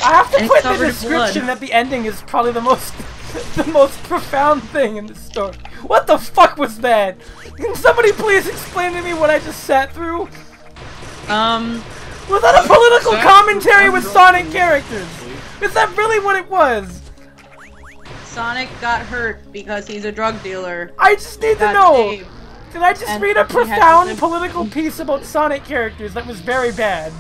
I have to And put in the covered in description blood. that the ending is probably the most profound thing in the story. What the fuck was that? Can somebody please explain to me what I just sat through? Was that a political commentary with Sonic characters? Is that really what it was? Sonic got hurt because he's a drug dealer. I just need to Got know. saved. Did I just And read a he had to profound live- political piece about Sonic characters that was very bad?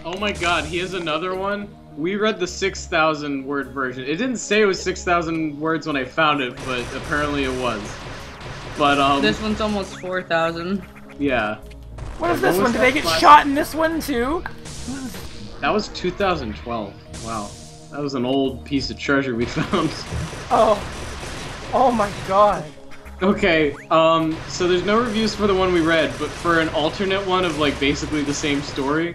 Oh my god, he has another one. We read the 6,000 word version. It didn't say it was 6,000 words when I found it, but apparently it was. But This one's almost 4,000. yeah. What is What this was one? Did that they get last- shot in this one too? That was 2012. Wow. That was an old piece of treasure we found. Oh. Oh my god. Okay, so there's no reviews for the one we read, but for an alternate one of like basically the same story,